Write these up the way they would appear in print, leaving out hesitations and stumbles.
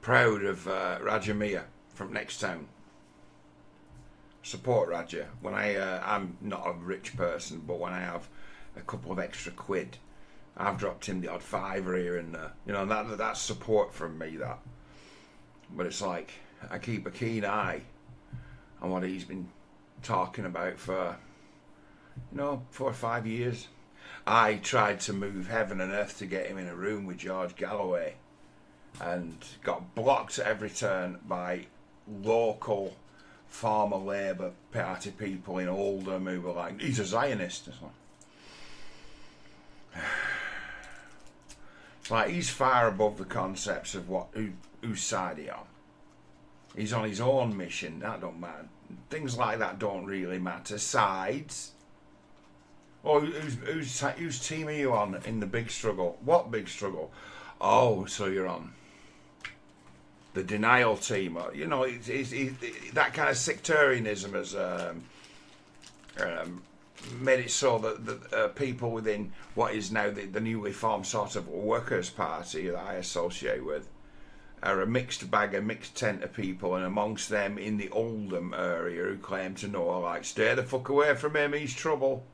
proud of Raja Mia from next town. Support Raja. When I'm not a rich person, but when I have a couple of extra quid, I've dropped him the odd fiver here and there. You know, that's support from me, that. But it's like, I keep a keen eye on what he's been talking about for, 4 or 5 years. I tried to move heaven and earth to get him in a room with George Galloway and got blocked at every turn by local former Labour Party people in Oldham who were like, he's a Zionist. It's like he's far above the concepts of whose side he's on. He's on his own mission. That don't matter. Things like that don't really matter. Sides. Oh, whose team are you on in the big struggle? What big struggle? Oh, so you're on the denial team. It's that kind of sectarianism has made it so that people within what is now the newly formed sort of Workers' Party that I associate with are a mixed bag, a mixed tent of people, and amongst them in the Oldham area who claim to know, like, stay the fuck away from him, he's trouble.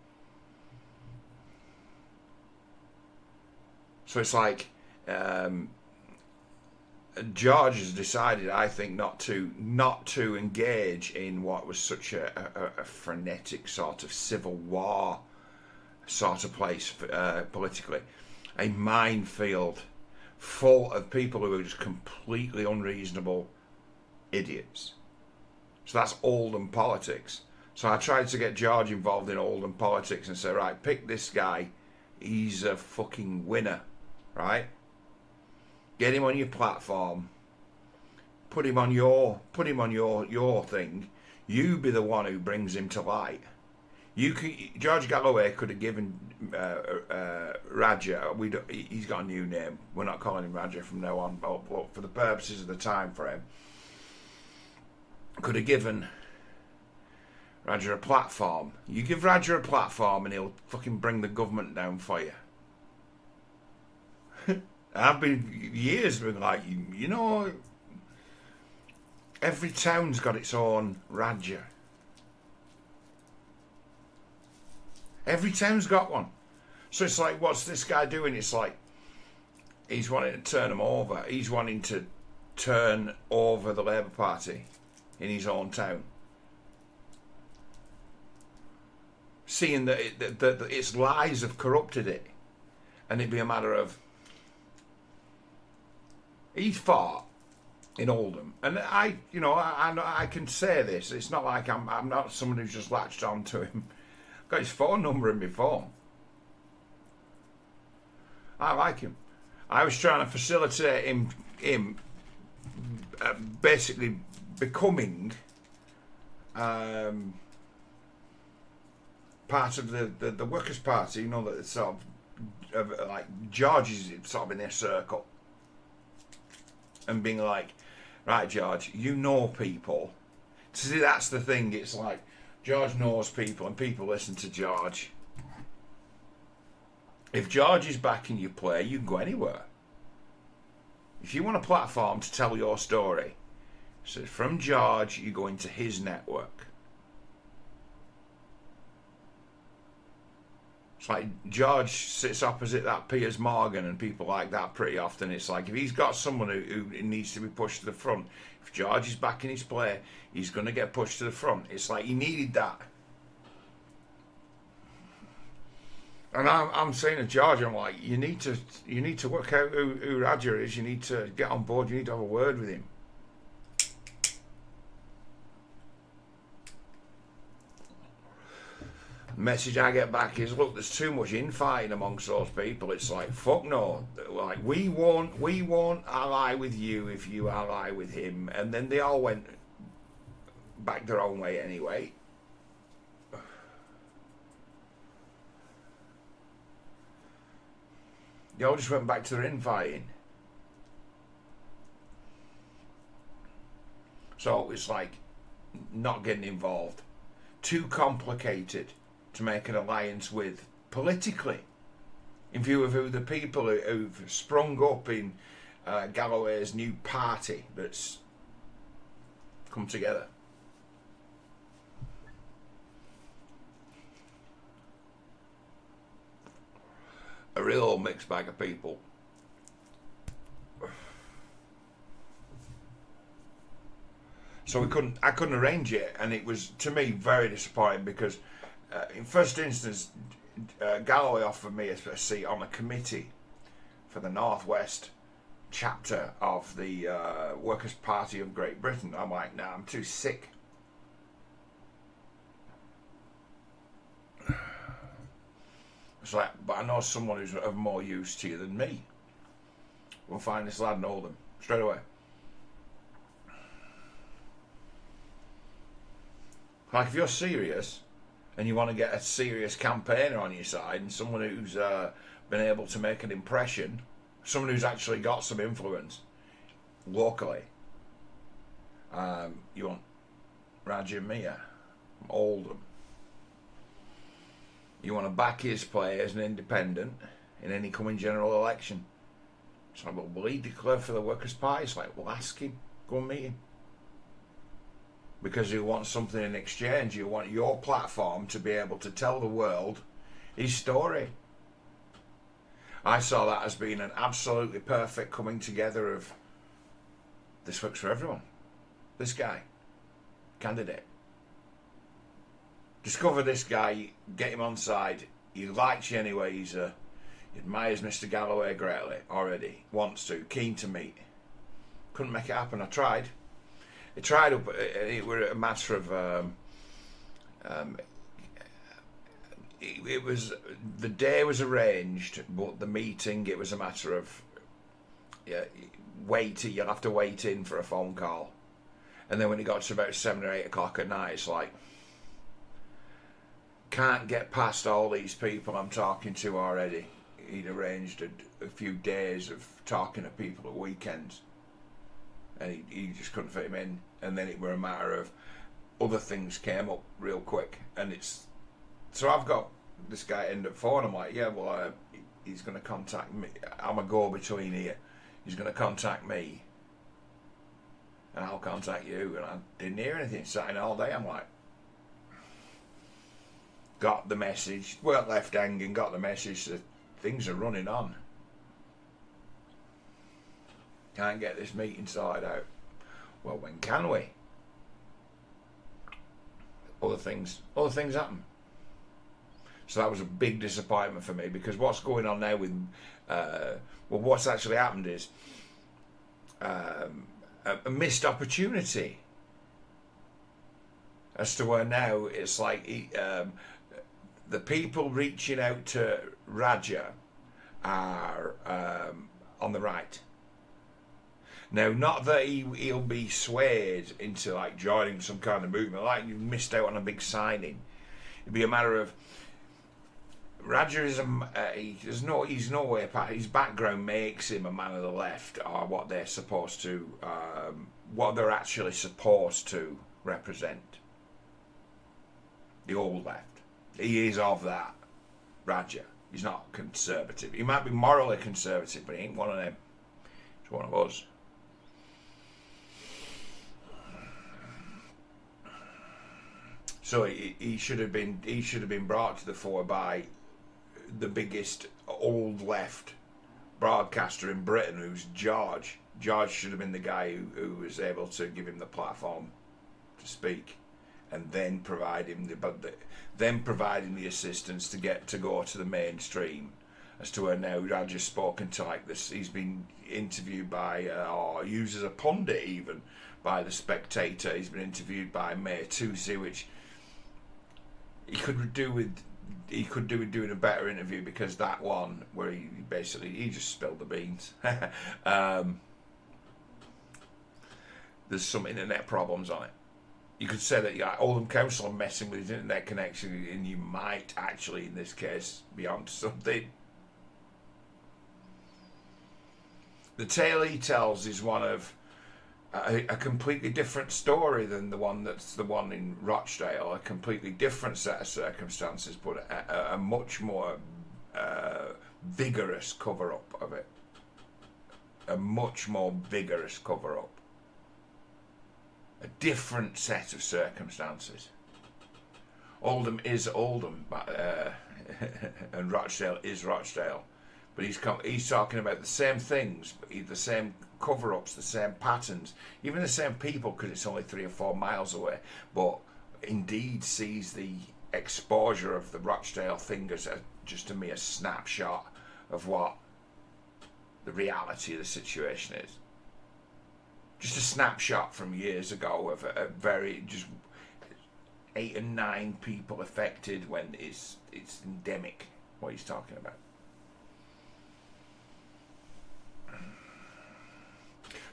So it's like George has decided, I think, not to engage in what was such a frenetic sort of civil war sort of place politically, a minefield full of people who are just completely unreasonable idiots. So that's Oldham politics. So I tried to get George involved in Oldham politics and say, right, pick this guy. He's a fucking winner, right? Get him on your platform. Put him on your thing. You be the one who brings him to light. George Galloway could have given Raja. He's got a new name. We're not calling him Raja from now on, but for the purposes of the time frame, could have given Raja a platform. You give Raja a platform, and he'll fucking bring the government down for you. I've been like, every town's got its own Raja. Every town's got one. So it's like, what's this guy doing? It's like, he's wanting to turn them over. He's wanting to turn over the Labour Party in his own town. Seeing that its lies have corrupted it. And it'd be a matter of, he fought in Oldham, and I can say this. It's not like I'm not someone who's just latched on to him. I've got his phone number in my phone. I like him. I was trying to facilitate him basically becoming part of the Workers' Party. That it's sort of like George is sort of in their circle. And being like, right, George, you know people. See, that's the thing. It's like George knows people, and people listen to George. If George is backing your play, you can go anywhere. If you want a platform to tell your story, so from George, you go into his network. It's like George sits opposite that Piers Morgan and people like that pretty often. It's like if he's got someone who needs to be pushed to the front, if George is backing his play, he's going to get pushed to the front. It's like he needed that. And I'm saying to George, I'm like, you need to work out who Raja is. You need to get on board. You need to have a word with him. Message I get back is, look, there's too much infighting amongst those people. It's like, fuck no. Like, we won't ally with you if you ally with him. And then they all went back their own way anyway. They all just went back to their infighting. So it's like not getting involved. Too complicated to make an alliance with politically, in view of who the people who've sprung up in Galloway's new party that's come together. A real mixed bag of people. So I couldn't arrange it, and it was, to me, very disappointing because, in first instance, Galloway offered me a seat on a committee for the Northwest chapter of the Workers' Party of Great Britain. I'm like, nah, I'm too sick. It's like, but I know someone who's of more use to you than me. We'll find this lad in Oldham straight away. Like, if you're serious and you want to get a serious campaigner on your side and someone who's been able to make an impression, someone who's actually got some influence locally, you want Raja Mia from Oldham. You want to back his play as an independent in any coming general election. It's like, well, will he declare for the Workers' Party? It's like, well, ask him. Go and meet him. Because you want something in exchange. You want your platform to be able to tell the world his story. I saw that as being an absolutely perfect coming together of, this works for everyone. This guy, candidate. Discover this guy, get him on side. He likes you anyway. He admires Mr. Galloway greatly already. Wants to, keen to meet. Couldn't make it happen. I tried. It tried up. It were a matter of. It was, the day was arranged, but the meeting, it was a matter of. Yeah, you'll have to wait in for a phone call, and then when it got to about 7 or 8 o'clock at night, it's like, can't get past all these people I'm talking to already. He'd arranged a few days of talking to people at weekends, and he just couldn't fit him in. And then it were a matter of other things came up real quick, and it's, so I've got this guy end up phone. I'm like, yeah, well, he's going to contact me. I'm a go-between here. He's going to contact me, and I'll contact you. And I didn't hear anything. Sat in all day. I'm like, got the message. Weren't left hanging. Got the message that things are running on. Can't get this meeting sorted out. Well, when can we? Other things happen. So that was a big disappointment for me, because what's going on now with, what's actually happened is a missed opportunity. As to where now it's like the people reaching out to Raja are on the right. Now, not that he'll be swayed into like joining some kind of movement, like you missed out on a big signing. It'd be a matter of, Raja is he's no way apart. His background makes him a man of the left, or what they're supposed to, what they're actually supposed to represent. The old left. He is of that. Raja. He's not conservative. He might be morally conservative, but he ain't one of them. He's one of us. So he should have been brought to the fore by the biggest old left broadcaster in Britain, who's George. George should have been the guy who was able to give him the platform to speak, and then provide him the assistance to go to the mainstream. As to where now Raja's spoken to like this, he's been interviewed by or used as a pundit even by the Spectator. He's been interviewed by May Tuesday, which he could do with doing a better interview, because that one where he just spilled the beans. There's some internet problems on it. You could say that Oldham Council are messing with his internet connection, and you might actually, in this case, be onto something. The tale he tells is one of a completely different story than the one in Rochdale. A completely different set of circumstances, but a much more vigorous cover-up of it. a much more vigorous cover-up. A different set of circumstances. Oldham is Oldham, and Rochdale is Rochdale. But he's talking about the same things, the same cover-ups, the same patterns, even the same people, because it's only 3 or 4 miles away. But indeed sees the exposure of the Rochdale thing as just a mere snapshot of what the reality of the situation is. Just a snapshot from years ago of a very just 8 and 9 people affected when it's endemic. What he's talking about.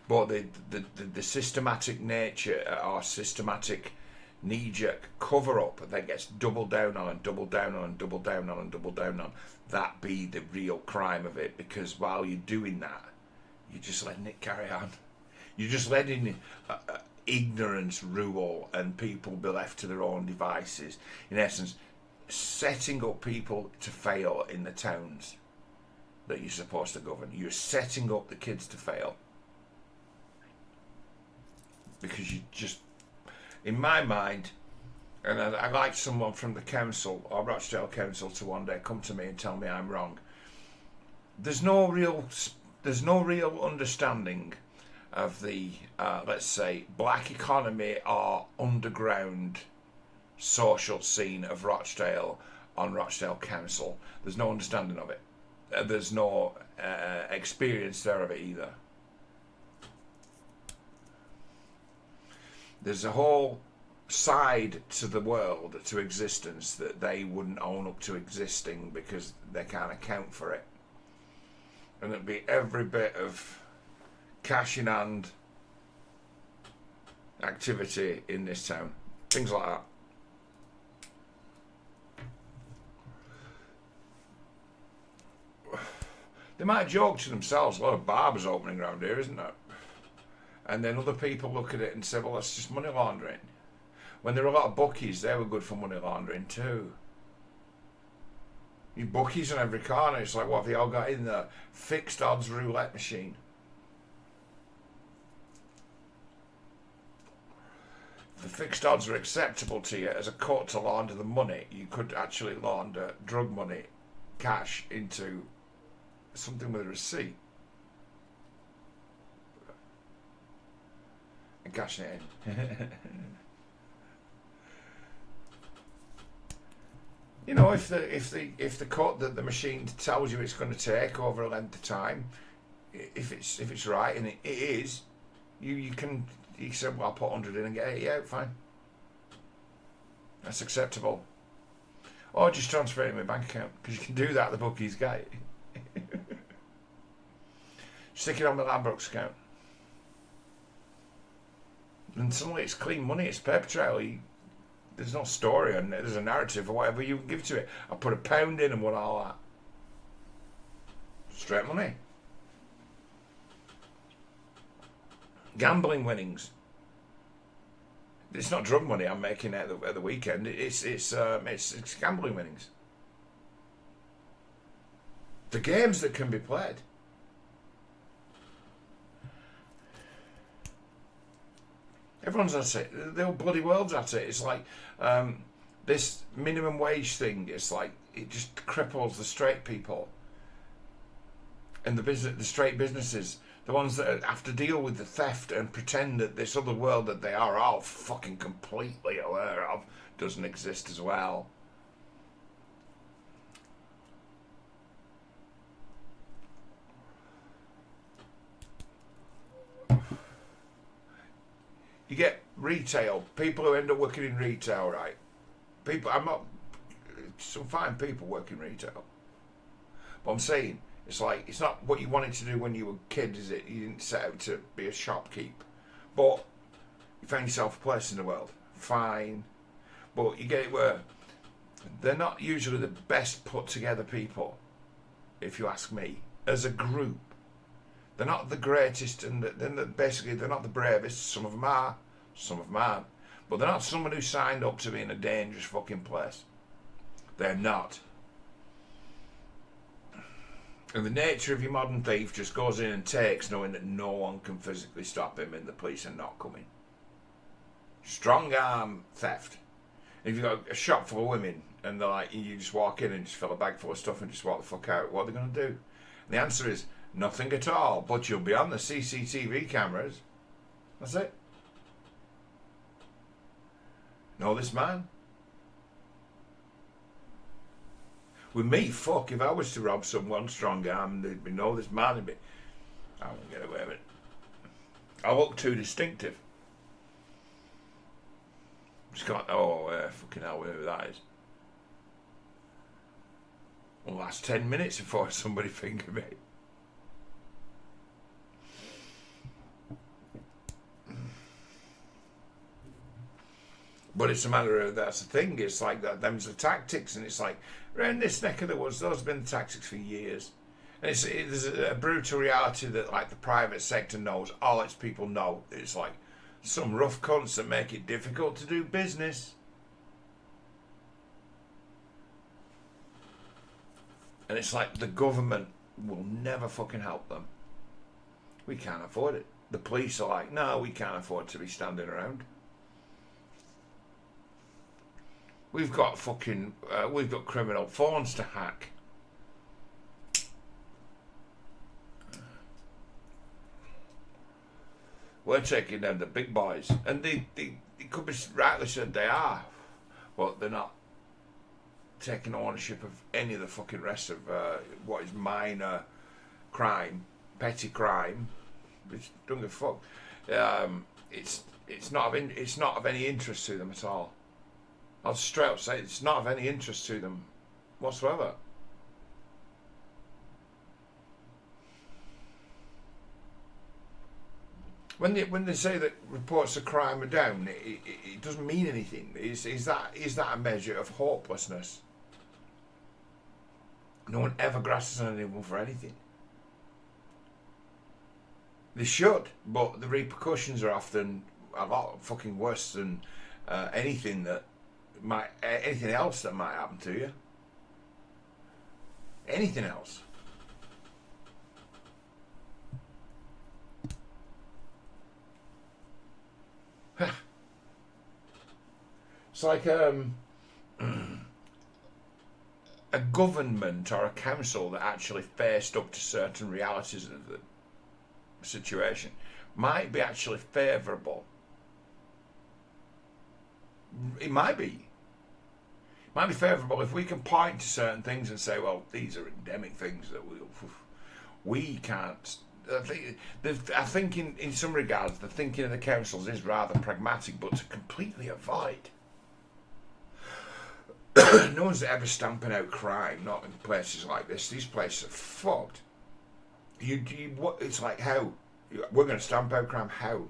But the systematic nature or systematic knee-jerk cover-up that gets doubled down on and doubled down on and doubled down on and doubled down on, that be the real crime of it. Because while you're doing that, you're just letting it carry on. You're just letting ignorance rule and people be left to their own devices. In essence, setting up people to fail in the towns that you're supposed to govern. You're setting up the kids to fail. Because you just, in my mind, and I'd like someone from the council or Rochdale Council to one day come to me and tell me I'm wrong. There's no real understanding of the, let's say, black economy or underground social scene of Rochdale on Rochdale Council. There's no understanding of it. There's no experience there of it either. There's a whole side to the world, to existence, that they wouldn't own up to existing because they can't account for it. And it'd be every bit of cash in hand activity in this town. Things like that. They might joke to themselves, a lot of barbers opening around here, isn't there? And then other people look at it and say, well, that's just money laundering. When there were a lot of bookies, they were good for money laundering too. You bookies on every corner, it's like, what have they all got in there? Fixed odds roulette machine. If the fixed odds are acceptable to you as a cut to launder the money, you could actually launder drug money, cash, into something with a receipt. And cashing it in. You know, if the cut that the machine tells you it's going to take over a length of time, if it's right, and it is, you say, well, I'll put 100 in and get 80 out, fine. That's acceptable. Or just transfer it in my bank account, because you can do that at the bookies gate. Stick it on the Ladbrokes account. And suddenly it's clean money, it's paper trail. There's no story on it, there's a narrative or whatever you can give to it. I put £1 in and won all that. Straight money. Gambling winnings. It's not drug money I'm making at the weekend. It's gambling winnings. The games that can be played. Everyone's at it. The whole bloody world's at it. It's like this minimum wage thing. It's like it just cripples the straight people and the straight businesses, the ones that have to deal with the theft and pretend that this other world that they are all fucking completely aware of doesn't exist as well. You get retail, people who end up working in retail, right? Some fine people work in retail. But I'm saying, it's like, it's not what you wanted to do when you were a kid, is it? You didn't set out to be a shopkeep. But you found yourself a place in the world. Fine. But you get it where they're not usually the best put together people, if you ask me, as a group. They're not the greatest, and basically they're not the bravest. Some of them are, some of them aren't. But they're not someone who signed up to be in a dangerous fucking place. They're not. And the nature of your modern thief just goes in and takes, knowing that no one can physically stop him and the police are not coming. Strong arm theft. If you've got a shop full of women and they're like, you just walk in and just fill a bag full of stuff and just walk the fuck out, what are they going to do? And the answer is nothing at all, but you'll be on the CCTV cameras. That's it. Know this man? With me, fuck, if I was to rob someone strong arm, they'd be know this man, I won't get away with it. I look too distinctive. Just can't, fucking hell, whoever that is. Will last 10 minutes before somebody fingered me. But it's a matter of, that's the thing, it's like that, them's the tactics, and it's like, around this neck of the woods, those have been the tactics for years. And there's a brutal reality that, like, the private sector knows, all its people know. It's like, some rough cunts that make it difficult to do business. And it's like, the government will never fucking help them. We can't afford it. The police are like, no, we can't afford to be standing around. We've got criminal phones to hack. We're taking down the big boys, and they could be rightly said they are, but they're not taking ownership of any of the fucking rest of what is minor crime, petty crime, which don't give a fuck. It's not of any interest to them at all. I'll straight up say it's not of any interest to them whatsoever. When they say that reports of crime are down, it doesn't mean anything. Is that a measure of hopelessness? No one ever grasps on anyone for anything. They should, but the repercussions are often a lot fucking worse than anything else that might happen to you. Anything else. It's like a government or a council that actually faced up to certain realities of the situation might be actually favourable. It might be favourable if we can point to certain things and say, well, these are endemic things that we can't. I think in some regards the thinking of the councils is rather pragmatic, but to completely avoid. No one's ever stamping out crime, not in places like this. These places are fucked. It's like, how? We're going to stamp out crime, how?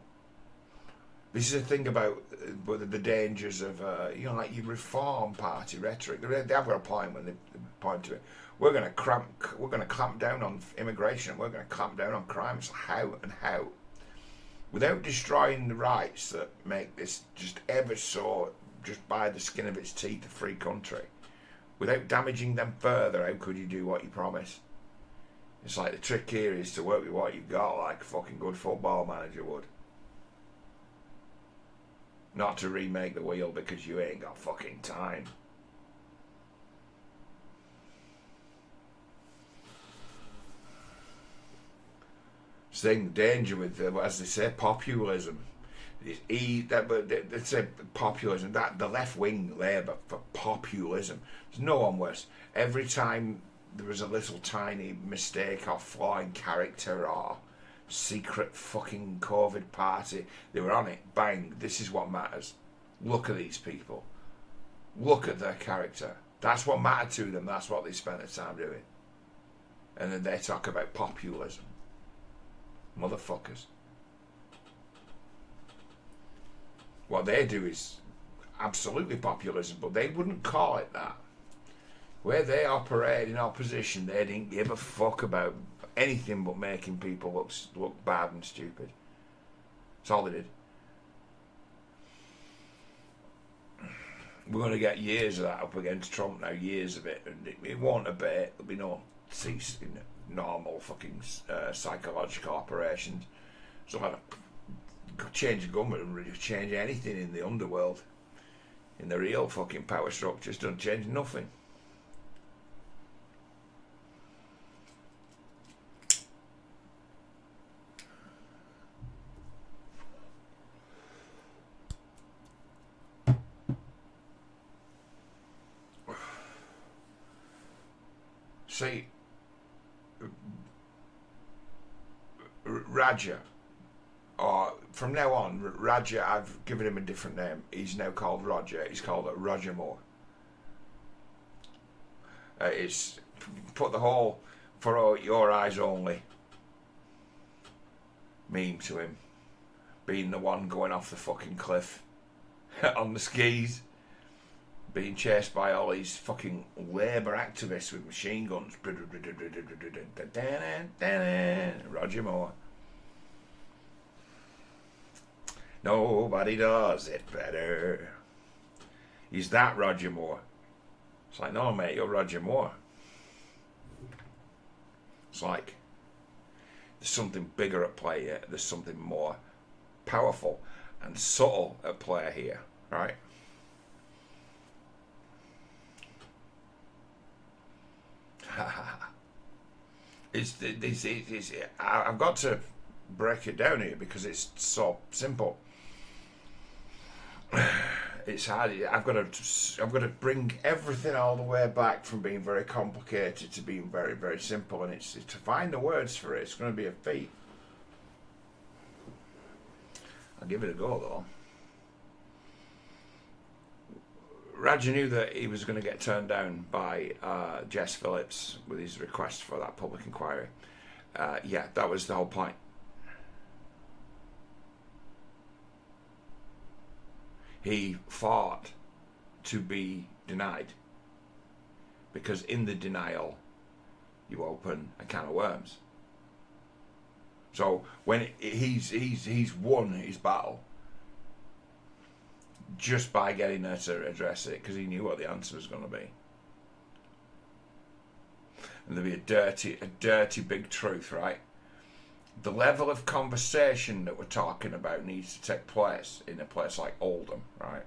This is a thing about the dangers of, like your Reform Party rhetoric. They have got a point when they point to it. We're going to clamp down on immigration. We're going to clamp down on crime. It's how and how? Without destroying the rights that make this just ever so, just by the skin of its teeth, a free country. Without damaging them further, how could you do what you promise? It's like the trick here is to work with what you've got, like a fucking good football manager would. Not to remake the wheel because you ain't got fucking time. Saying the danger with, as they say, populism. They say populism, that the left wing Labour for populism. There's no one worse. Every time there was a little tiny mistake or flaw in character or secret fucking COVID party, they were on it. Bang, this is what matters. Look at these people. Look at their character. That's what mattered to them. That's what they spent their time doing. And then they talk about populism. Motherfuckers. What they do is absolutely populism, but they wouldn't call it that. Where they operate in opposition, they didn't give a fuck about anything but making people look bad and stupid. That's all they did. We're going to get years of that up against Trump now, years of it, and it won't abate. There'll be no cease in normal fucking psychological operations. So like change the government and really change anything in the underworld. In the real fucking power structures, doesn't change nothing. See, Raja, or from now on, Raja, I've given him a different name. He's now called Roger. He's called Roger Moore. It's put the whole "for your eyes only" meme to him, being the one going off the fucking cliff on the skis, being chased by all these fucking labour activists with machine guns. Roger Moore. Nobody does it better. He's that Roger Moore. It's like, no, mate, you're Roger Moore. It's like there's something bigger at play here. There's something more powerful and subtle at play here, right? I've got to break it down here because it's so simple. It's hard. I've got to bring everything all the way back from being very complicated to being very, very simple, and it's to find the words for it. It's going to be a feat. I'll give it a go though. Raja knew that he was going to get turned down by Jess Phillips with his request for that public inquiry. Yeah, that was the whole point. He fought to be denied, because in the denial you open a can of worms. So when he's won his battle just by getting her to address it, because he knew what the answer was going to be, and there'd be a dirty big truth, right? The level of conversation that we're talking about needs to take place in a place like Oldham, right?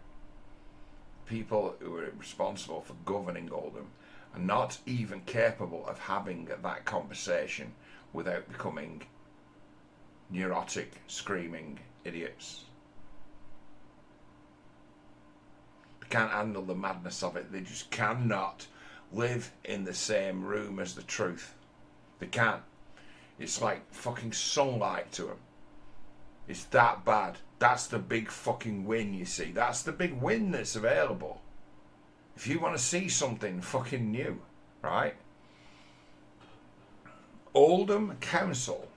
People who are responsible for governing Oldham are not even capable of having that conversation without becoming neurotic, screaming idiots. They can't handle the madness of it. They just cannot live in the same room as the truth. They can't. It's like fucking sunlight to them. It's that bad. That's the big fucking win, you see. That's the big win that's available. If you want to see something fucking new, right? Oldham Council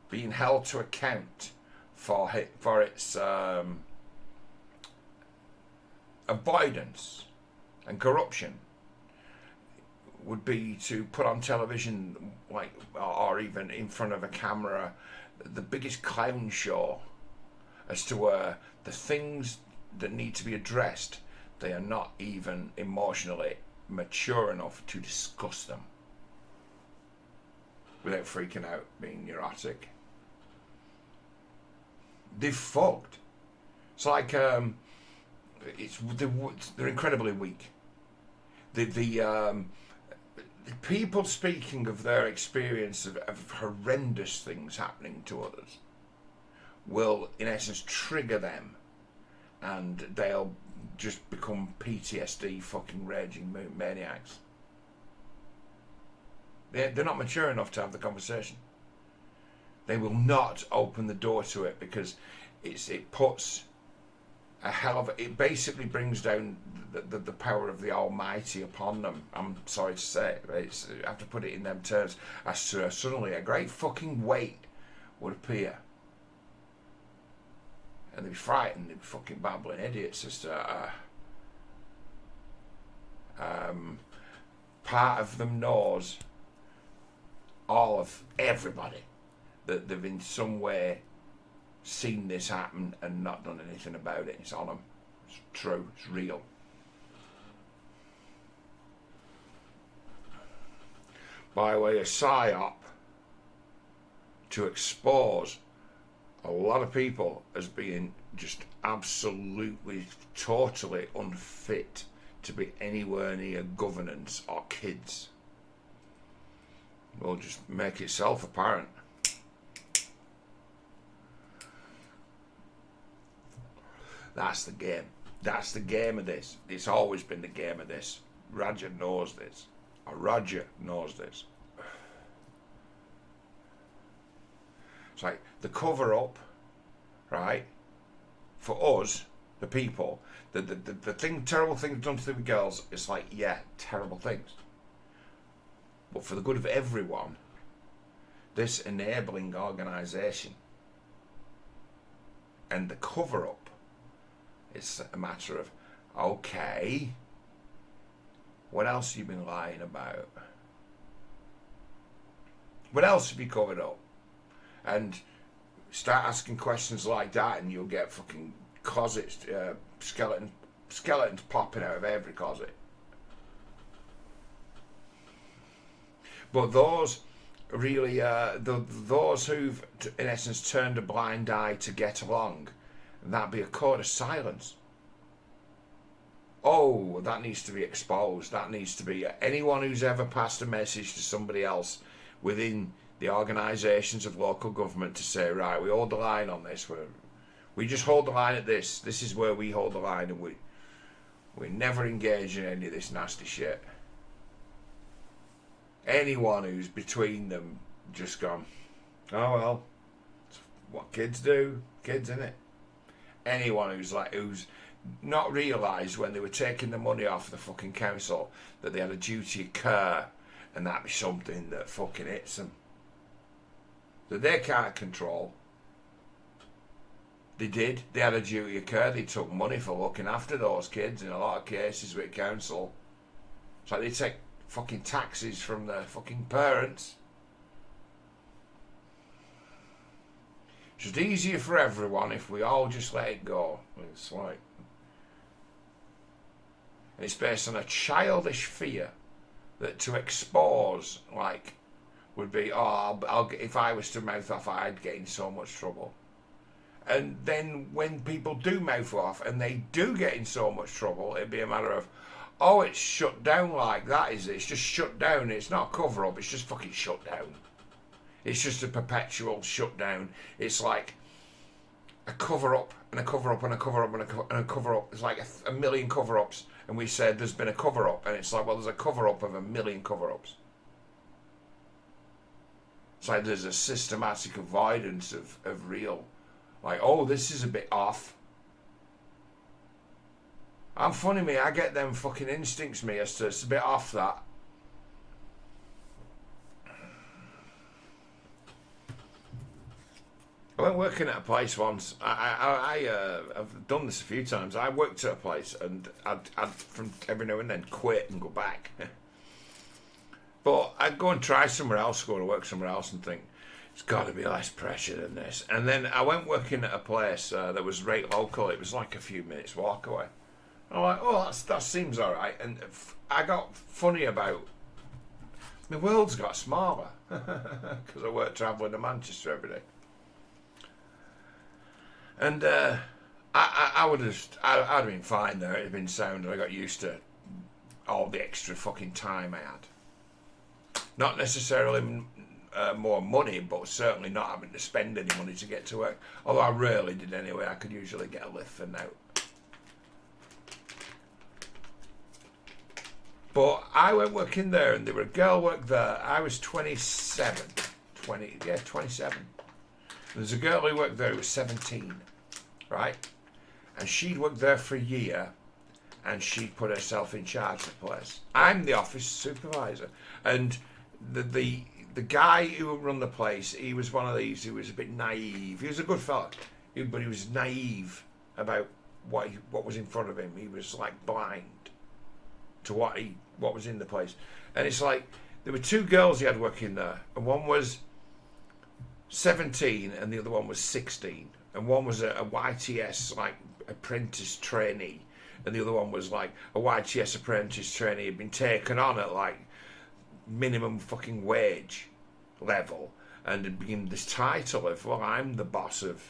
being held to account for its avoidance and corruption would be to put on television, like, or even in front of a camera, the biggest clown show as to where the things that need to be addressed, they are not even emotionally mature enough to discuss them without freaking out, being neurotic. They're fucked. It's like they're incredibly weak. The people speaking of their experience of horrendous things happening to others will, in essence, trigger them, and they'll just become PTSD fucking raging maniacs. They're not mature enough to have the conversation. They will not open the door to it because it puts a hell of it basically brings down the power of the Almighty upon them. I'm sorry to say it, I have to put it in them terms, as to suddenly a great fucking weight would appear, and they'd be frightened. They'd be fucking babbling idiots as to part of them knows, all of everybody, that they've in some way seen this happen and not done anything about it. It's on them. It's true. It's real. By way of psyop, to expose a lot of people as being just absolutely, totally unfit to be anywhere near governance or kids. Will just make itself apparent. That's the game. That's the game of this. It's always been the game of this. Roger knows this. Or Roger knows this. It's like the cover up, right? For us, the people, the thing, terrible things done to the girls, it's like, yeah, terrible things. But for the good of everyone, this enabling organisation and the cover up, it's a matter of, okay, what else have you been lying about? What else have you covered up? And start asking questions like that, and you'll get fucking closets, skeletons popping out of every closet. But those really, those who've in essence turned a blind eye to get along, that'd be a code of silence. Oh, that needs to be exposed. That needs to be anyone who's ever passed a message to somebody else within the organisations of local government to say, right, we hold the line on this. We just hold the line at this. This is where we hold the line, and we never engage in any of this nasty shit. Anyone who's between them just gone, oh well, it's what kids do, kids, innit? Anyone who's not realised when they were taking the money off the fucking council that they had a duty of care, and that'd be something that fucking hits them, that they can't control. They did. They had a duty of care. They took money for looking after those kids in a lot of cases with council. It's like they take fucking taxes from their fucking parents. It's just easier for everyone if we all just let it go. It's like, and it's based on a childish fear that to expose, like, would be, oh, if I was to mouth off, I'd get in so much trouble. And then when people do mouth off and they do get in so much trouble, it'd be a matter of, oh, it's shut down like that, is it? It's just shut down. It's not a cover-up. It's just fucking shut down. It's just a perpetual shutdown. It's like a cover-up and a cover-up and a cover-up and a cover-up. It's like a million cover-ups. And we said there's been a cover-up. And it's like, well, there's a cover-up of a million cover-ups. It's like there's a systematic avoidance of real. Like, oh, this is a bit off. I'm funny, me. I get them fucking instincts, me, as to it's a bit off that. I went working at a place once. I've done this a few times. I worked at a place and I'd from every now and then quit and go back. But I'd go and try somewhere else, go to work somewhere else and think, it's got to be less pressure than this. And then I went working at a place that was right local. It was like a few minutes walk away. I'm like, oh, that seems all right. And I got funny about, my world's got smaller because I work travelling to Manchester every day. And I'd have been fine there. It'd been sound, and I got used to all the extra fucking time I had. Not necessarily more money, but certainly not having to spend any money to get to work. Although I rarely did anyway. I could usually get a lift for now. But I went working there, and there were a girl worked there. I was 27. There's a girl who worked there who was 17, right? And she'd worked there for a year, and she put herself in charge of the place. I'm the office supervisor, and the guy who run the place, he was one of these who was a bit naive. He was a good fella, but he was naive about what was in front of him. He was like blind to what was in the place. And it's like there were two girls he had working there, and one was 17 and the other one was 16, and one was a YTS like apprentice trainee, and the other one was like a YTS apprentice trainee, had been taken on at like minimum fucking wage level, and it became this title of, well, I'm the boss of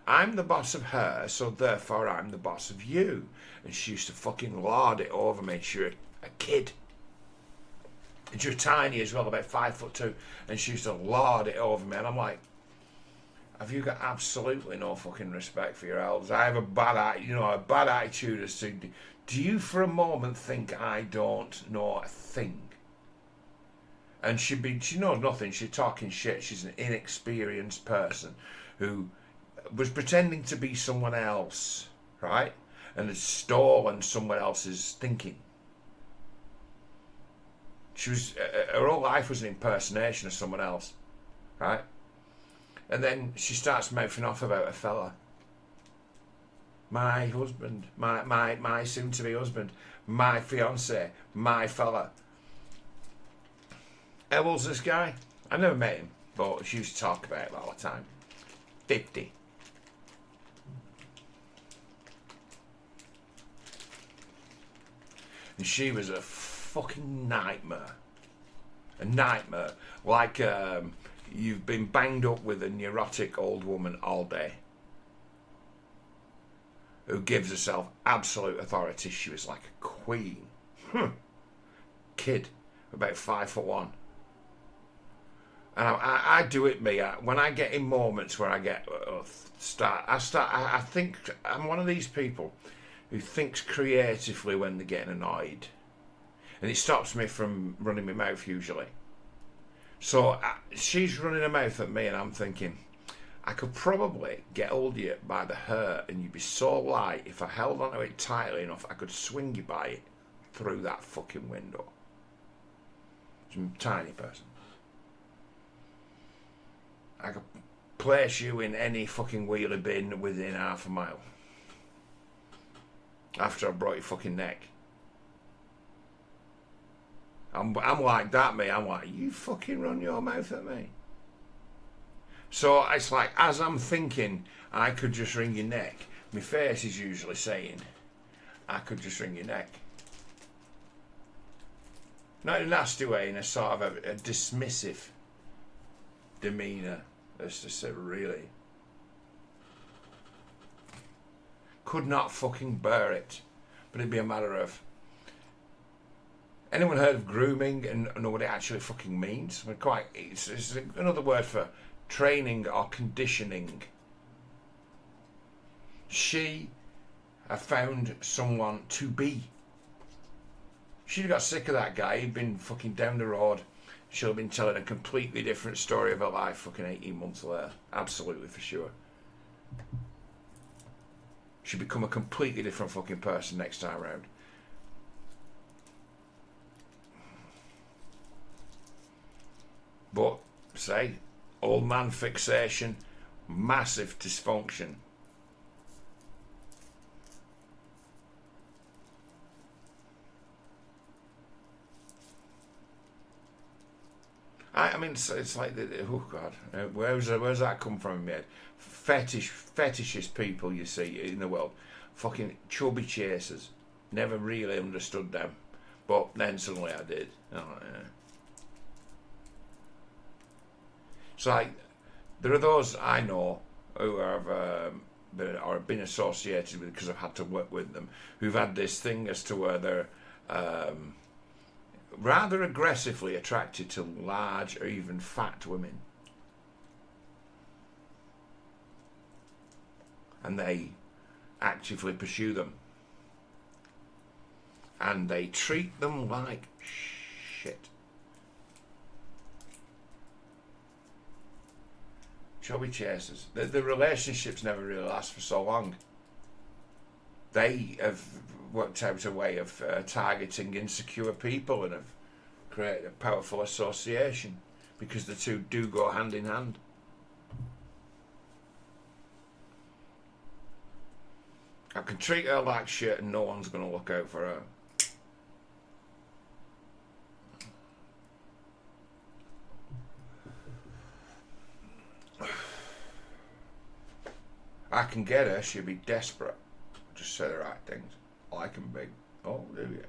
her, so therefore I'm the boss of you. And she used to fucking lord it over me. She was a kid. And she was tiny as well, about 5'2", and she used to lord it over me. And I'm like, have you got absolutely no fucking respect for your elders? I have a bad attitude as to, do you for a moment think I don't know a thing? And she knows nothing. She's talking shit. She's an inexperienced person who was pretending to be someone else, right? And had stolen someone else's thinking. Her whole life was an impersonation of someone else, right? And then she starts mouthing off about a fella. My husband, my soon-to-be husband, my fiance, my fella. How old's this guy? I never met him, but she used to talk about it all the time. 50. And she was a fucking nightmare. A nightmare. Like you've been banged up with a neurotic old woman all day who gives herself absolute authority. She was like a queen. Kid, about 5'1". And I do it, me. When I get in moments where I get I think I'm one of these people who thinks creatively when they're getting annoyed, and it stops me from running my mouth usually. So she's running her mouth at me, and I'm thinking, I could probably get hold of you by the hair, and you'd be so light. If I held onto it tightly enough, I could swing you by it through that fucking window. Some tiny person. I could place you in any fucking wheelie bin within half a mile. After I brought your fucking neck. I'm like that, mate. I'm like, you fucking run your mouth at me. So it's like, as I'm thinking, I could just wring your neck. My face is usually saying, I could just wring your neck. Not in a nasty way, in a sort of a dismissive demeanour. As to say, really. Could not fucking bear it. But it'd be a matter of, anyone heard of grooming and know what it actually fucking means? It's another word for training or conditioning. She had found someone to be. She got sick of that guy. He'd been fucking down the road. She'll have been telling a completely different story of her life fucking 18 months later. Absolutely, for sure. She'd become a completely different fucking person next time round. But, say, old man fixation, massive dysfunction. I mean, it's like, oh God, where's that come from in my head? Fetishist people you see in the world. Fucking chubby chasers. Never really understood them. But then suddenly I did. Oh, yeah. It's like, there are those I know who have been associated with, because I've had to work with them, who've had this thing as to where they're rather aggressively attracted to large or even fat women. And they actively pursue them. And they treat them like shit. Chubby chasers. The relationships never really last for so long. They have worked out a way of targeting insecure people and have created a powerful association, because the two do go hand in hand. I can treat her like shit and no one's going to look out for her. I can get her, she'll be desperate. Just say the right things. Like and big. Oh, do you?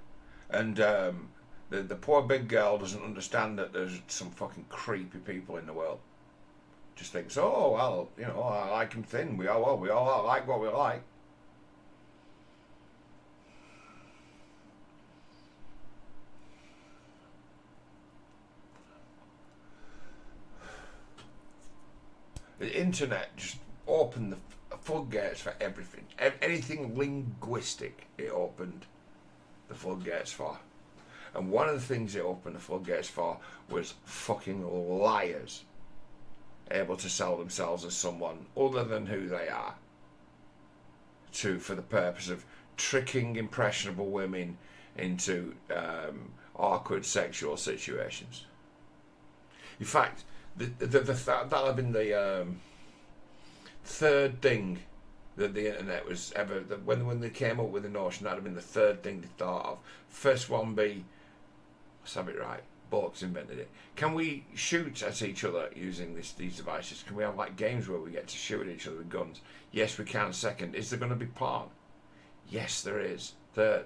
And the poor big girl doesn't understand that there's some fucking creepy people in the world. just thinks, oh well, you know, I like him thin. We all like what we like. The internet just opened the floodgates for everything. Anything linguistic, it opened the floodgates for. And one of the things it opened the floodgates for was fucking liars able to sell themselves as someone other than who they are, for the purpose of tricking impressionable women into awkward sexual situations. In fact, that'll have been the third thing that the internet was ever, when they came up with the notion, that'd have been the third thing they thought of. First one be, let's have it right, blokes invented it. Can we shoot at each other using these devices? Can we have like games where we get to shoot at each other with guns? Yes, we can. Second, is there going to be porn? Yes, there is. Third,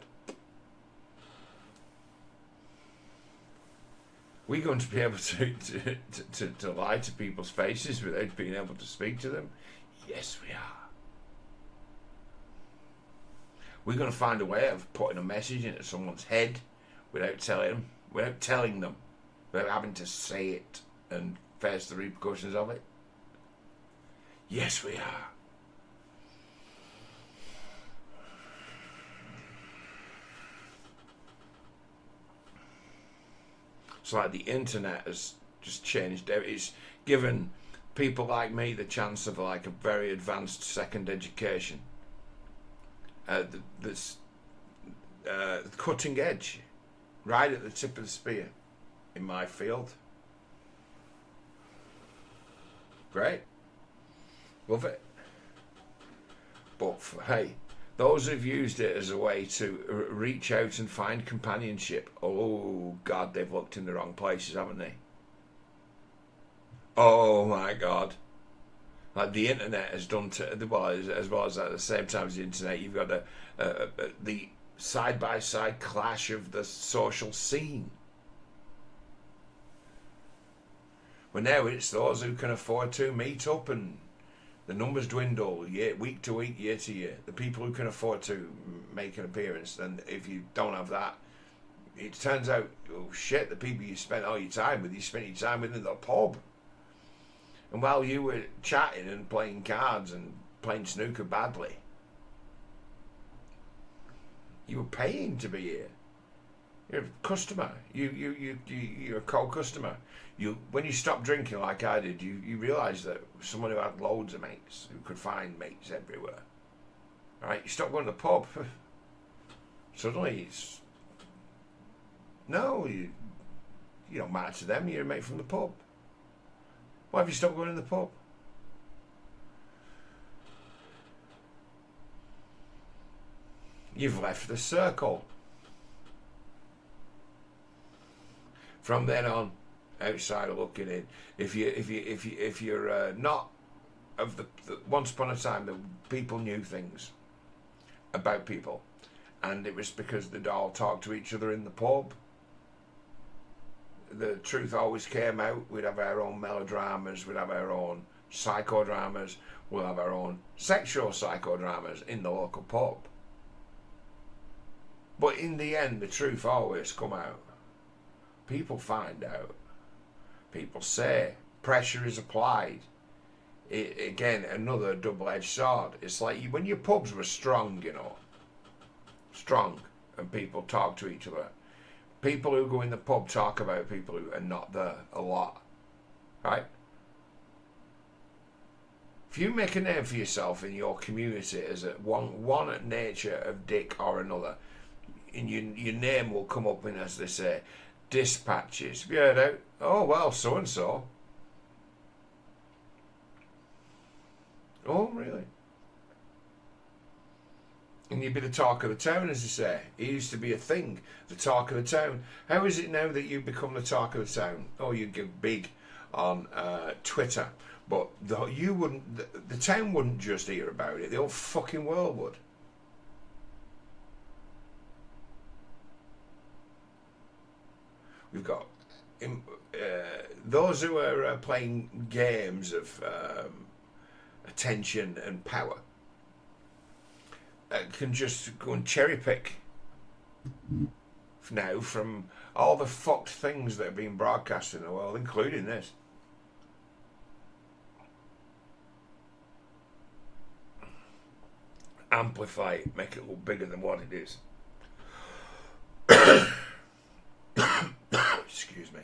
we're going to be able to lie to people's faces without being able to speak to them? Yes, we are. We're going to find a way of putting a message into someone's head without telling them, without having to say it and face the repercussions of it? Yes, we are. It's like the internet has just changed. It's given people like me the chance of like a very advanced second education. That's cutting edge, right at the tip of the spear in my field. Great. Love it. But hey, those who've used it as a way to reach out and find companionship, oh God, they've looked in the wrong places, haven't they? Oh my God. Like the internet has done as well as at the same time as the internet, you've got the side-by-side clash of the social scene. Well, now it's those who can afford to meet up, and the numbers dwindle week to week, year to year. The people who can afford to make an appearance, and if you don't have that, it turns out, oh shit, the people you spent all your time with, you spent your time with in the pub. And while you were chatting and playing cards and playing snooker badly, you were paying to be here. You're a customer. You're a co-customer. When you stop drinking like I did, you realise that someone who had loads of mates, who could find mates everywhere. Right? You stop going to the pub. Suddenly it's you don't matter to them. You're a mate from the pub. Why have you stopped going to the pub? You've left the circle. From then on, outside looking in. If you're not of the once upon a time, the people knew things about people, and it was because they'd all talk to each other in the pub. The truth always came out. We'd have our own melodramas, we'd have our own psychodramas, we'll have our own sexual psychodramas in the local pub. But in the end, the truth always come out. People find out. People say. Pressure is applied. Again, another double-edged sword. It's like when your pubs were strong, strong, and people talk to each other. People who go in the pub talk about people who are not there a lot, right? If you make a name for yourself in your community as one nature of dick or another, and your name will come up in, as they say, dispatches. Have you heard out? Oh well, so and so. Oh really? And you'd be the talk of the town, as they say. It used to be a thing, the talk of the town. How is it now that you become the talk of the town? Oh, you get big on Twitter, but the town wouldn't just hear about it. The whole fucking world would. We've got those who are playing games of attention and power can just go and cherry pick now from all the fucked things that are being broadcast in the world, including this. Amplify it, make it look bigger than what it is. Excuse me.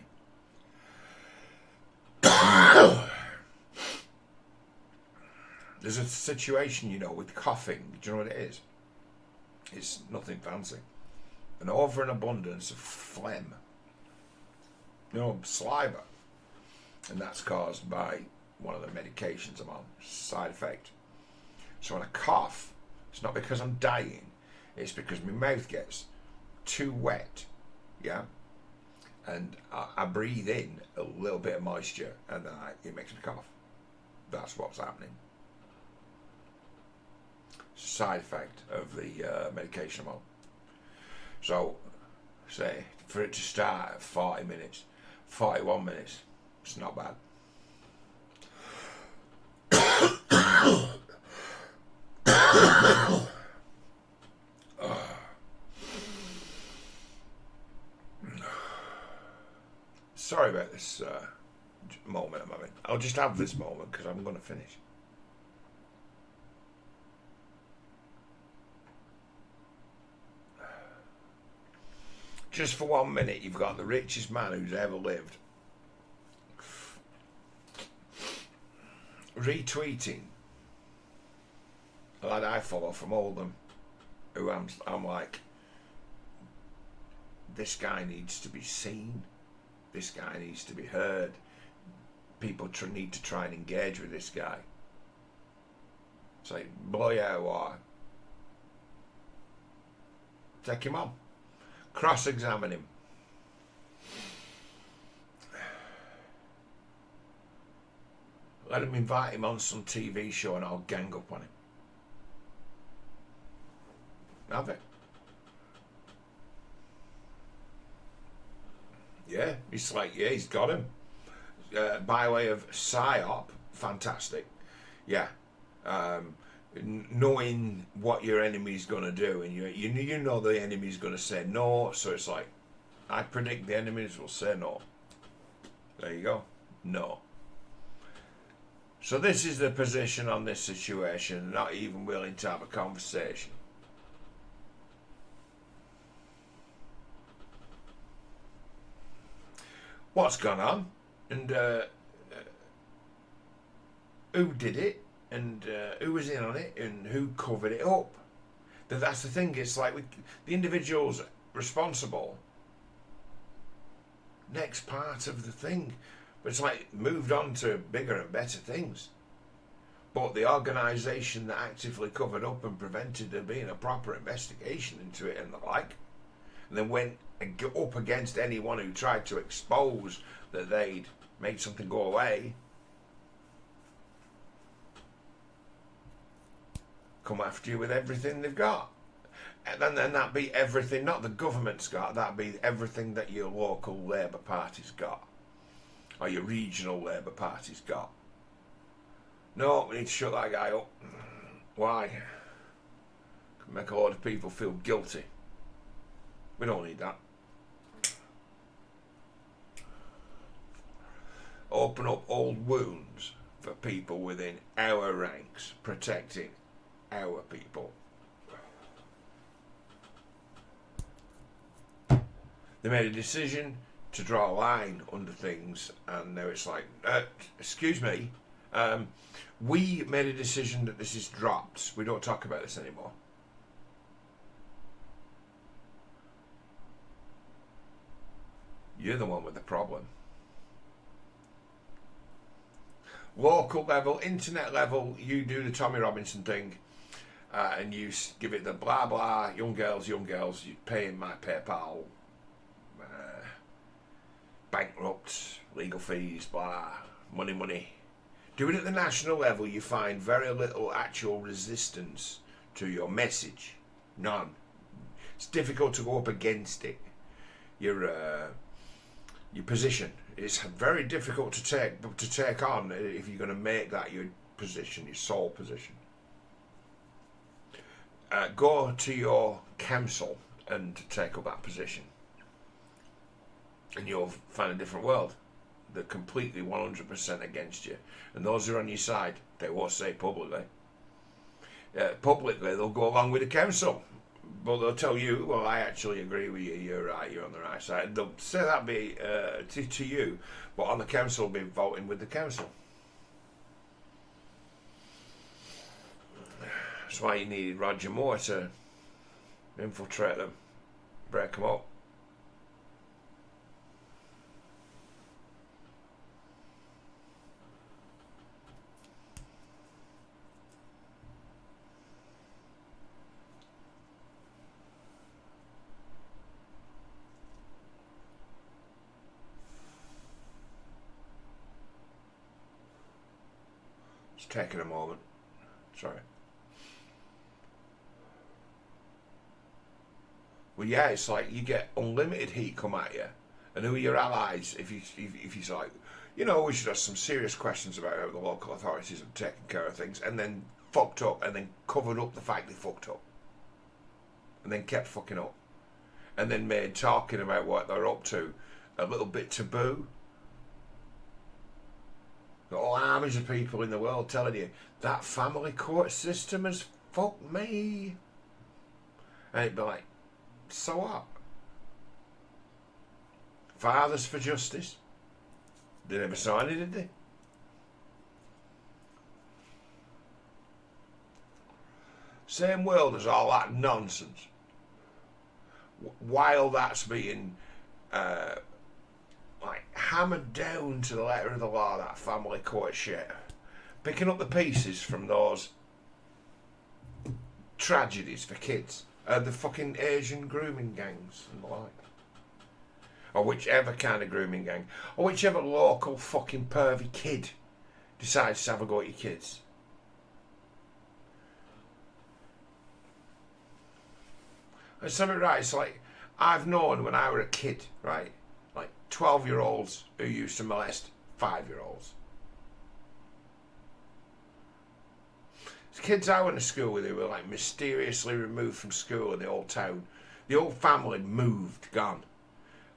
There's a situation, you know, with coughing. Do you know what it is? It's nothing fancy. An over and abundance of phlegm. You know, saliva. And that's caused by one of the medications I'm on. Side effect. So when I cough, it's not because I'm dying. It's because my mouth gets too wet. Yeah? And I breathe in a little bit of moisture and then it makes me cough. That's what's happening. Side effect of the medication I'm on. So, say, for it to start at 40 minutes, 41 minutes, it's not bad. Sorry about this moment I'm having. I'll just have this moment because I'm going to finish. Just for 1 minute, you've got the richest man who's ever lived retweeting a lad I follow from Oldham, who I'm like, this guy needs to be seen, this guy needs to be heard, people need to try and engage with this guy. It's like, blow you out of water. Take him on. Cross-examine him. Let him invite him on some TV show and I'll gang up on him. Have it. Yeah, it's like, yeah, he's got him. By way of psyop, fantastic. Yeah. Knowing what your enemy's going to do, and you know the enemy's going to say no, so it's like, I predict the enemies will say no. There you go. No. So this is the position on this situation, not even willing to have a conversation. What's gone on? And who did it? And who was in on it? And who covered it up? That's the thing. It's like the individuals responsible. Next part of the thing. But it's like moved on to bigger and better things. But the organisation that actively covered up and prevented there being a proper investigation into it and the like, and then went up against anyone who tried to expose that they'd made something go away, come after you with everything they've got. And then that'd be everything, not the government's got, that'd be everything that your local Labour Party's got. Or your regional Labour Party's got. No, we need to shut that guy up. Why? Could make a lot of people feel guilty. We don't need that. Open up old wounds for people within our ranks, protecting our people. They made a decision to draw a line under things, and now it's like, excuse me, we made a decision that this is dropped. We don't talk about this anymore. You're the one with the problem. Local level, internet level, you do the Tommy Robinson thing, and you give it the blah blah, young girls, you pay in my PayPal, bankrupt, legal fees, blah, money. Do it at the national level, you find very little actual resistance to your message. None. It's difficult to go up against it. Your position It's very difficult to take on if you're going to make that your position, your sole position. Go to your council and take up that position, and you'll find a different world. They're completely 100% against you, and those who are on your side, they won't say publicly. Publicly, they'll go along with the council, but they'll tell you, well, I actually agree with you, you're right, you're on the right side. They'll say that be to you, but on the council, they'll be voting with the council. That's why you needed Roger Moore to infiltrate them, break them up. It's taking a moment. Sorry. Well, yeah, it's like you get unlimited heat come at you, and who are your allies? If you're like, we should have some serious questions about how the local authorities have taken care of things, and then fucked up, and then covered up the fact they fucked up, and then kept fucking up, and then made talking about what they're up to a little bit taboo. Got all armies of people in the world telling you that family court system has fucked me, and it'd be like, so what? Fathers for Justice? They never saw any, did they? Same world as all that nonsense. While that's being hammered down to the letter of the law, that family court shit, picking up the pieces from those tragedies for kids. The fucking Asian grooming gangs and the like. Or whichever kind of grooming gang. Or whichever local fucking pervy kid decides to have a go at your kids. There's something right, it's like, I've known when I was a kid, right? Like 12-year-olds who used to molest 5-year-olds. Kids I went to school with who were like mysteriously removed from school in the old town. The old family moved, gone.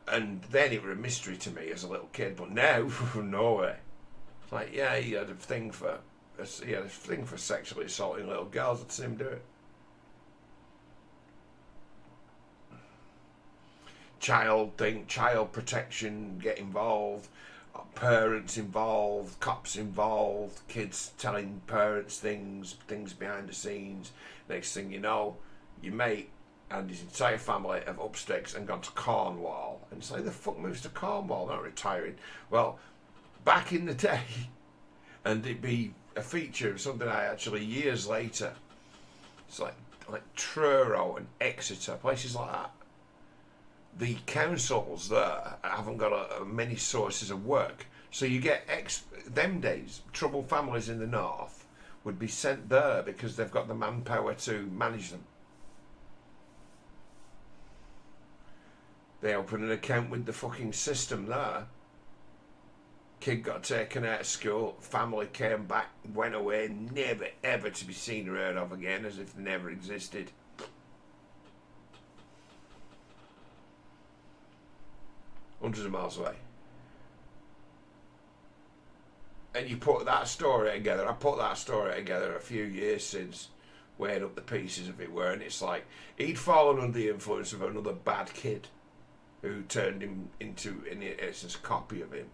And then it was a mystery to me as a little kid, but now, no way. It's like, yeah, he had a thing for sexually assaulting little girls. I'd seen him do it. Child protection, get involved. Parents involved, cops involved, kids telling parents things behind the scenes. Next thing you know, your mate and his entire family have up sticks and gone to Cornwall. And it's like, the fuck moves to Cornwall? Not retiring. Well, back in the day, and it'd be a feature of something I actually, years later, it's like Truro and Exeter, places like that. The councils there haven't got many sources of work, so you get them days troubled families in the north would be sent there because they've got the manpower to manage them. They open an account with the fucking system there. Kid got taken out of school, family came back, went away, never ever to be seen or heard of again, as if they never existed. Hundreds of miles away. And you put that story together. I put that story together a few years since, weighing up the pieces of it were, and it's like he'd fallen under the influence of another bad kid who turned him into, in essence, a copy of him.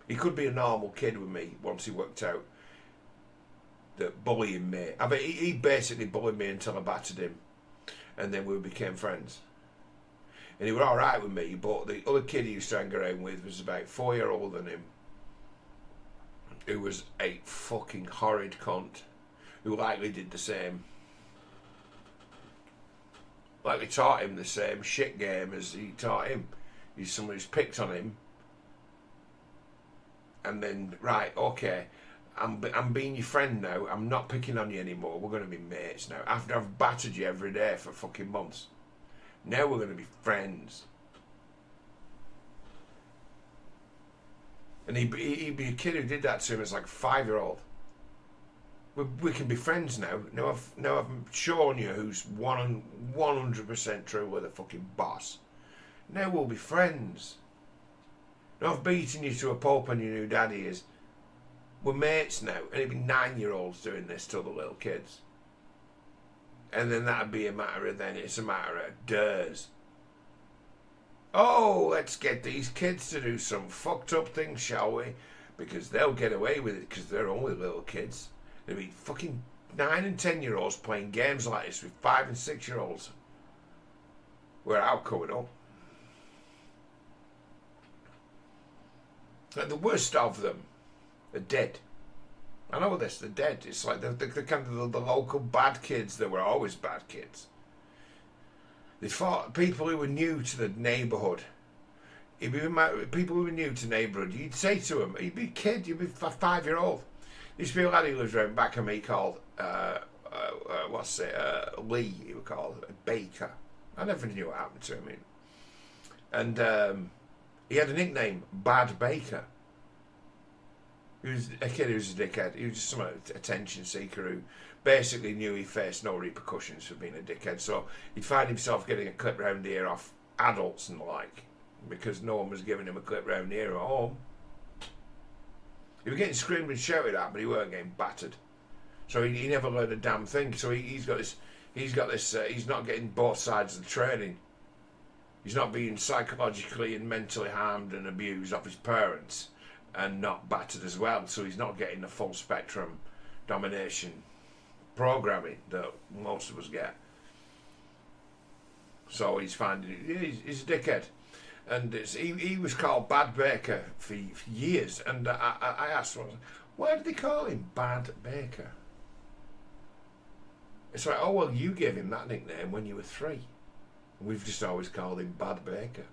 He could be a normal kid with me once he worked out that bullying me. I mean, he basically bullied me until I battered him, and then we became friends. And he was alright with me, but the other kid he used to hang around with was about 4 years older than him, who was a fucking horrid cunt, who likely did the same. Likely taught him the same shit game as he taught him. He's someone who's picked on him, and then, right, okay, I'm being your friend now, I'm not picking on you anymore, we're going to be mates now, after I've battered you every day for fucking months. Now we're going to be friends. And he'd be a kid who did that to him as like a 5-year-old. We can be friends now. Now I've shown you who's 100% true with a fucking boss. Now we'll be friends. Now I've beaten you to a pulp and you knew daddy is. We're mates now. And it'd be 9-year-olds doing this to the little kids. And then that'd be it's a matter of days. Oh, let's get these kids to do some fucked up things, shall we? Because they'll get away with it because they're only little kids. There'll be fucking 9 and 10-year-olds playing games like this with 5 and 6-year-olds. We're out coming up. And the worst of them are dead. I know this, they're dead. It's like the kind of the local bad kids that were always bad kids. They fought people who were new to the neighbourhood. People who were new to the neighbourhood, you'd say to them, you'd be a kid, you'd be a 5-year-old. There used to be a lad who lives around back of me called, Lee, he was called, Baker. I never knew what happened to him. And he had a nickname, Bad Baker. He was a kid who was a dickhead. He was just some attention seeker who basically knew he faced no repercussions for being a dickhead. So he'd find himself getting a clip round the ear off adults and the like, because no one was giving him a clip round the ear at home. He was getting screamed and shouted at, but he weren't getting battered. So he never learned a damn thing. So he's not getting both sides of the training. He's not being psychologically and mentally harmed and abused off his parents and not battered as well. So he's not getting the full spectrum domination programming that most of us get. So he's finding he's a dickhead. And he was called Bad Baker for years. And I asked him, why did they call him Bad Baker? It's like, oh, well, you gave him that nickname when you were 3. We've just always called him Bad Baker.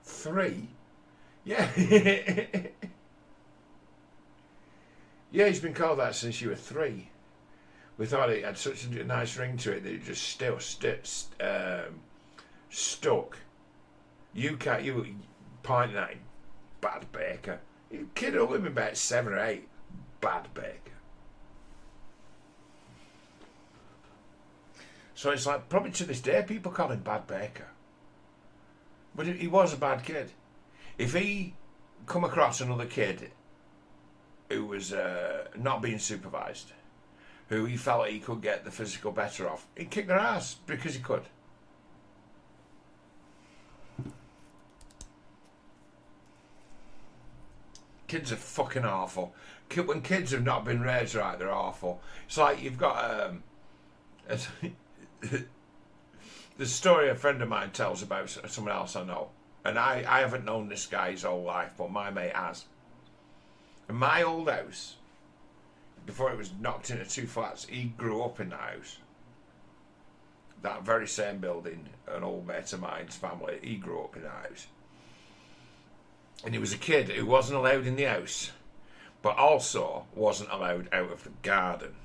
3? Yeah. Yeah, he's been called that since you were 3. We thought it had such a nice ring to it that it just still stuck. You pointing at him, Bad Baker. You kid only been about 7 or 8. Bad Baker. So it's like, probably to this day, people call him Bad Baker. But he was a bad kid. If he come across another kid who was not being supervised, who he felt he could get the physical better of, he'd kick their ass because he could. Kids are fucking awful. When kids have not been raised right, they're awful. It's like you've got the story a friend of mine tells about someone else I know, and I haven't known this guy his whole life, but my mate has. In my old house, before it was knocked into 2 flats, he grew up in the house. That very same building, an old mate of mine's family, he grew up in the house. And he was a kid who wasn't allowed in the house, but also wasn't allowed out of the garden.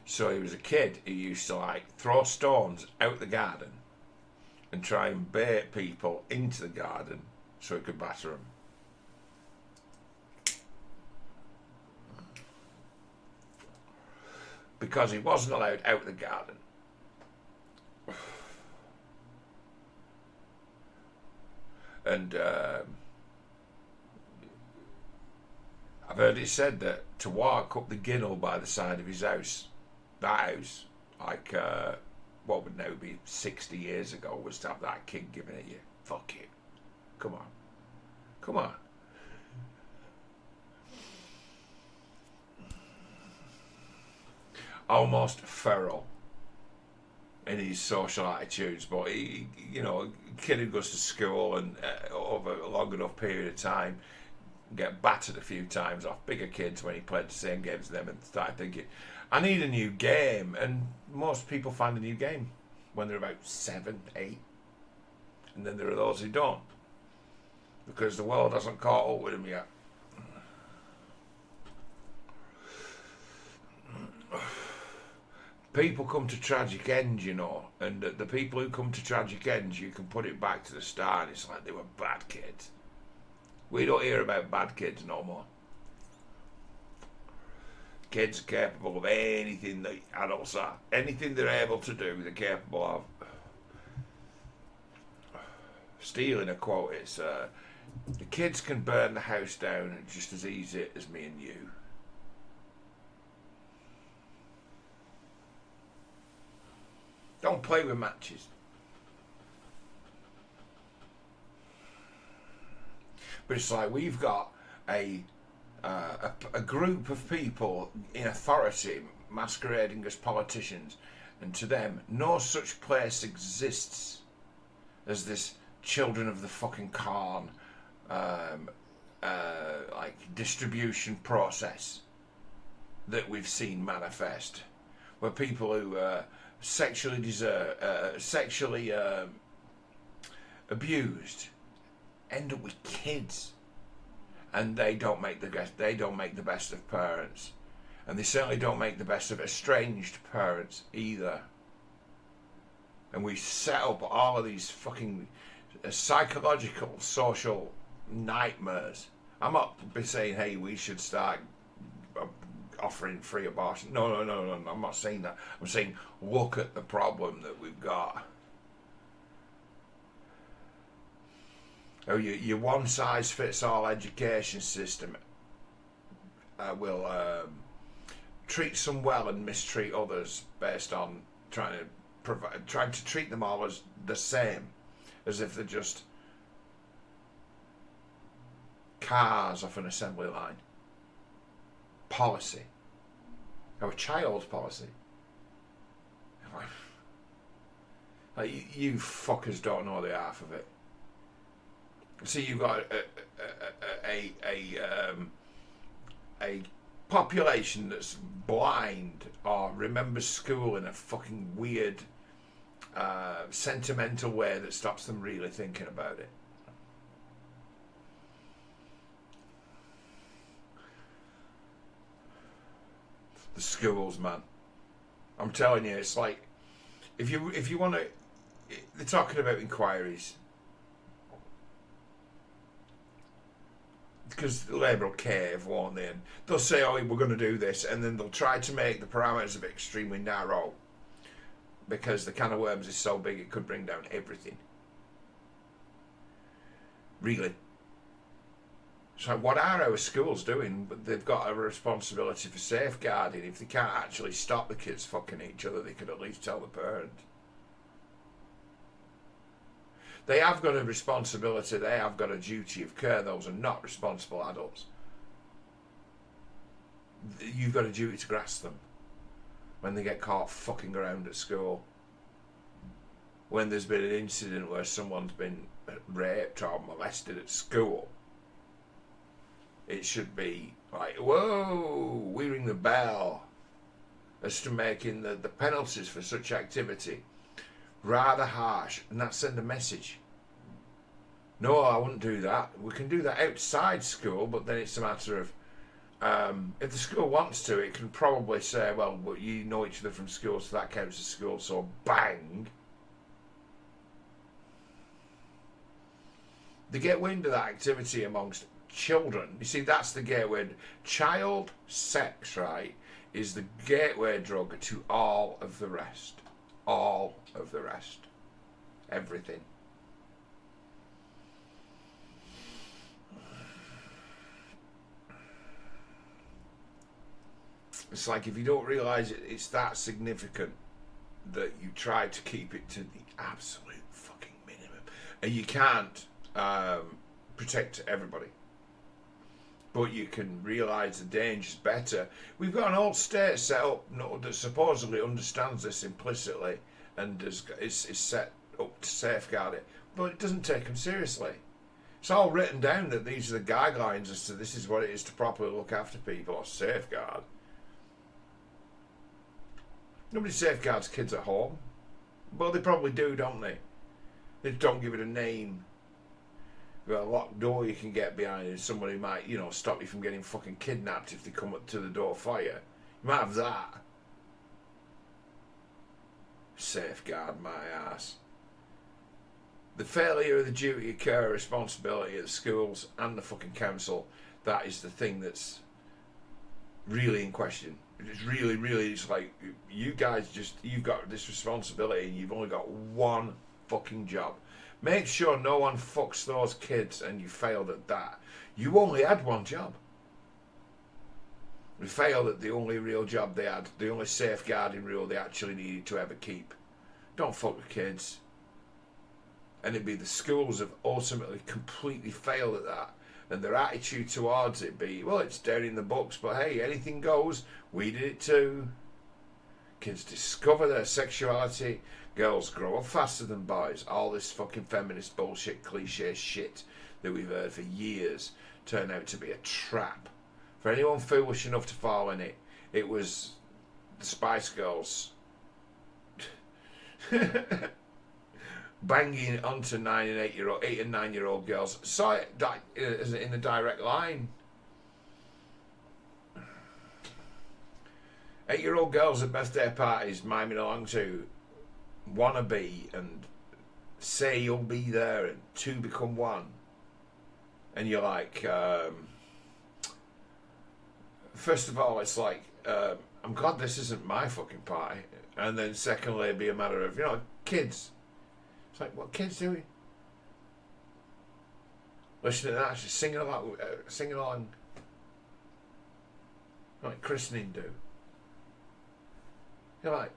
So he was a kid who used to like throw stones out the garden and try and bait people into the garden so he could batter them. Because he wasn't allowed out the garden. And I've heard it said that to walk up the ginnel by the side of his house, that house, like what would now be 60 years ago, was to have that kid giving at you. Fuck you. Come on. Come on. Almost feral in his social attitudes, but he, you know, a kid who goes to school and over a long enough period of time get battered a few times off bigger kids when he played the same games as them and started thinking, I need a new game. And most people find a new game when they're about 7, 8, and then there are those who don't, because the world hasn't caught up with them yet. people come to tragic ends, you know, and the people who come to tragic ends, you can put it back to the start, and it's like they were bad kids. We don't hear about bad kids no more. Kids are capable of anything that adults are. Anything they're able to do, they're capable of. Stealing a quote, it's the kids can burn the house down just as easy as me and you. Don't play with matches. But it's like we've got a group of people in authority masquerading as politicians, and to them, no such place exists as this children of the fucking corn like distribution process that we've seen manifest, where people who sexually abused end up with kids, and they don't make the best of parents, and they certainly don't make the best of estranged parents either. And we set up all of these fucking psychological, social nightmares. I'm not saying, hey, we should start offering free abortion. No, I'm not saying that. I'm saying, look at the problem that we've got. Oh, your one-size-fits-all education system will treat some well and mistreat others based on trying to treat them all as the same, as if they're just cars off an assembly line. Policy. Or a child's policy. Like, you fuckers don't know the half of it. See, you've got a population that's blind or remembers school in a fucking weird, sentimental way that stops them really thinking about it. The schools, man. I'm telling you, it's like if you want to, they're talking about inquiries. Because the Labour will cave, won't they? And they'll say, oh, we're going to do this, and then they'll try to make the parameters of it extremely narrow, because the can of worms is so big it could bring down everything. Really. So what are our schools doing? But they've got a responsibility for safeguarding. If they can't actually stop the kids fucking each other, they could at least tell the parents. They have got a responsibility, they have got a duty of care. Those are not responsible adults. You've got a duty to grasp them when they get caught fucking around at school. When there's been an incident where someone's been raped or molested at school, it should be like, whoa, we ring the bell as to making the penalties for such activity rather harsh, and that send a message. No, I wouldn't do that. We can do that outside school, but then it's a matter of if the school wants to, it can probably say, well, you know each other from school, so that counts as school, so bang. They get wind of that activity amongst children. You see, that's the gateway. Child sex, right, is the gateway drug to all of the rest. All of the rest. Everything. It's like if you don't realise it's that significant that you try to keep it to the absolute fucking minimum. And you can't protect everybody. But you can realise the dangers better. We've got an old state set up that supposedly understands this implicitly and is set up to safeguard it, but it doesn't take them seriously. It's all written down that these are the guidelines as to this is what it is to properly look after people or safeguard. Nobody safeguards kids at home. Well, they probably do, don't they? They just don't give it a name. You've got a locked door you can get behind, and somebody might, stop you from getting fucking kidnapped if they come up to the door for you. You might have that. Safeguard my ass. The failure of the duty of care and responsibility of the schools and the fucking council, that is the thing that's really in question. It's really, it's like, you guys you've got this responsibility and you've only got one fucking job. Make sure no one fucks those kids, and you failed at that. You only had one job. We failed at the only real job they had, the only safeguarding rule they actually needed to ever keep. Don't fuck with kids. And it'd be the schools have ultimately completely failed at that. And their attitude towards it be, well, it's down in the books, but hey, anything goes. We did it too. Kids discover their sexuality. Girls grow up faster than boys. All this fucking feminist bullshit, cliche shit that we've heard for years turned out to be a trap. For anyone foolish enough to fall in it, it was the Spice Girls banging onto 8 and 9 year old girls. Saw it in a direct line. 8-year-old girls at birthday parties miming along to Wanna Be and Say You'll Be There and Two Become One. And you're like, first of all, it's like, I'm glad this isn't my fucking party. And then secondly, it'd be a matter of, kids. It's like, what kids doing? Listening to that, just singing along like christening do. You're like,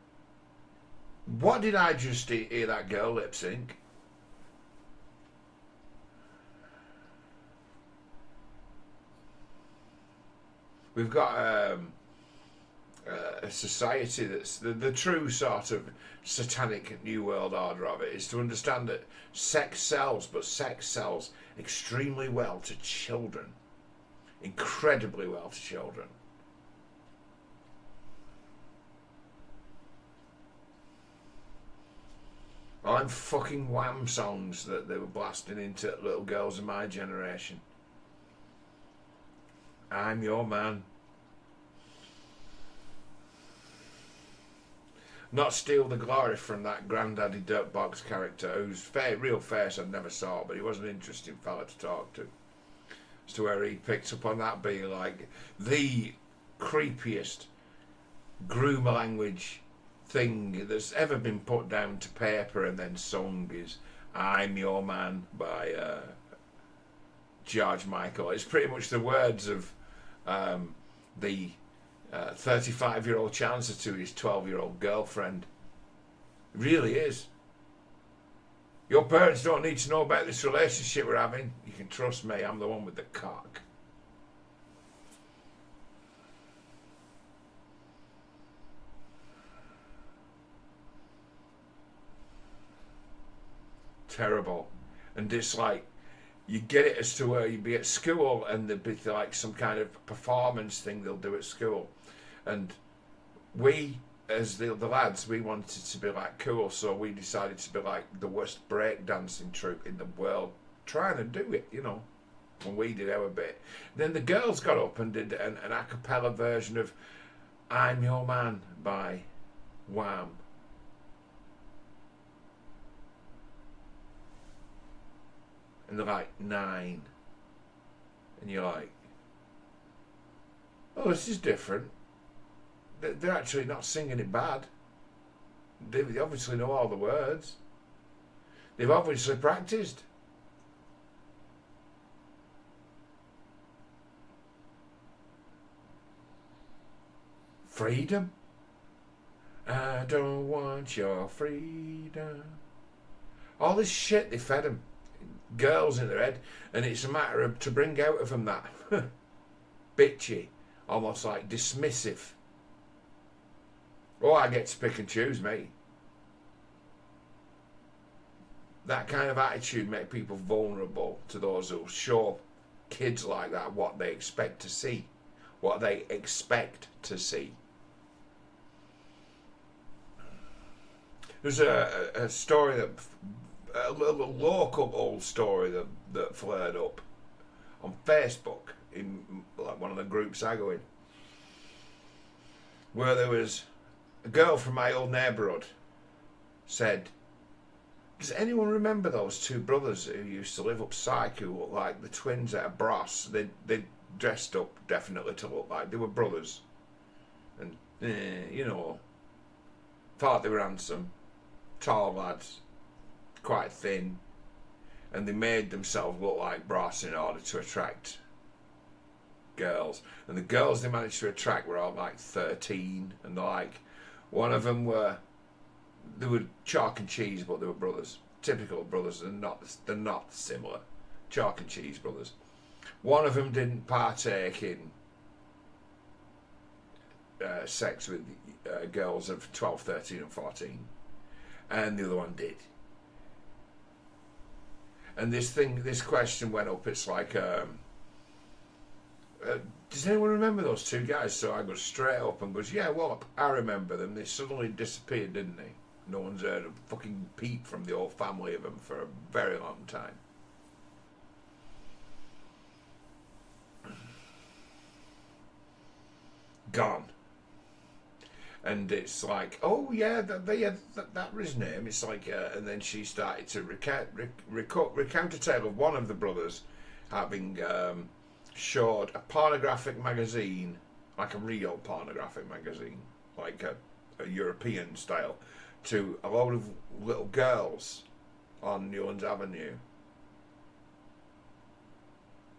what did I just hear that girl lip sync? We've got a society that's the true sort of satanic new world order of it is to understand that sex sells, but sex sells extremely well to children, incredibly well to children. I'm fucking Wham songs that they were blasting into little girls of my generation. I'm your man. Not steal the glory from that Granddaddy Dirtbox character whose real face I never saw, but he was an interesting fella to talk to. As to where he picked up on that being like the creepiest groomer language thing that's ever been put down to paper and then sung is I'm Your Man by George Michael. It's pretty much the words of the 35-year-old chancer to his 12-year-old girlfriend. It really is. Your parents don't need to know about this relationship we're having. You can trust me, I'm the one with the cock. Terrible. And it's like, you get it as to where you'd be at school and there'd be like some kind of performance thing they'll do at school. And we, as the lads, we wanted to be like cool, so we decided to be like the worst breakdancing troupe in the world, trying to do it, when we did our bit. Then the girls got up and did an a cappella version of I'm Your Man by Wham. And they're like 9. And you're like, oh, this is different. They're actually not singing it bad. They obviously know all the words. They've obviously practiced. Freedom. I don't want your freedom. All this shit they fed them. Girls in their head, and it's a matter of to bring out of them that bitchy, almost like dismissive. Oh, I get to pick and choose, mate. That kind of attitude make people vulnerable to those who show kids like that what they expect to see, what they expect to see. There's a story that. A little local old story that flared up on Facebook in like one of the groups I go in, where there was a girl from my old neighbourhood said, does anyone remember those two brothers who used to live up Syke who looked like the twins at a Bros? They dressed up definitely to look like they were brothers. And, you know, thought they were handsome. Tall lads. Quite thin. And they made themselves look like Bros in order to attract girls. And the girls they managed to attract were all like 13. And like, one of them they were chalk and cheese, but they were brothers. Typical brothers. They're not similar. Chalk and cheese brothers. One of them didn't partake in sex with girls of 12, 13 and 14. And the other one did. And this question went up. It's like, does anyone remember those two guys? So I go straight up and goes, yeah, well, I remember them. They suddenly disappeared, didn't they? No one's heard a fucking peep from the old family of them for a very long time. Gone. And it's like, oh yeah, that was his name. It's like, and then she started to recount a tale of one of the brothers having showed a pornographic magazine, like a real pornographic magazine, like a European style, to a load of little girls on Newlands Avenue,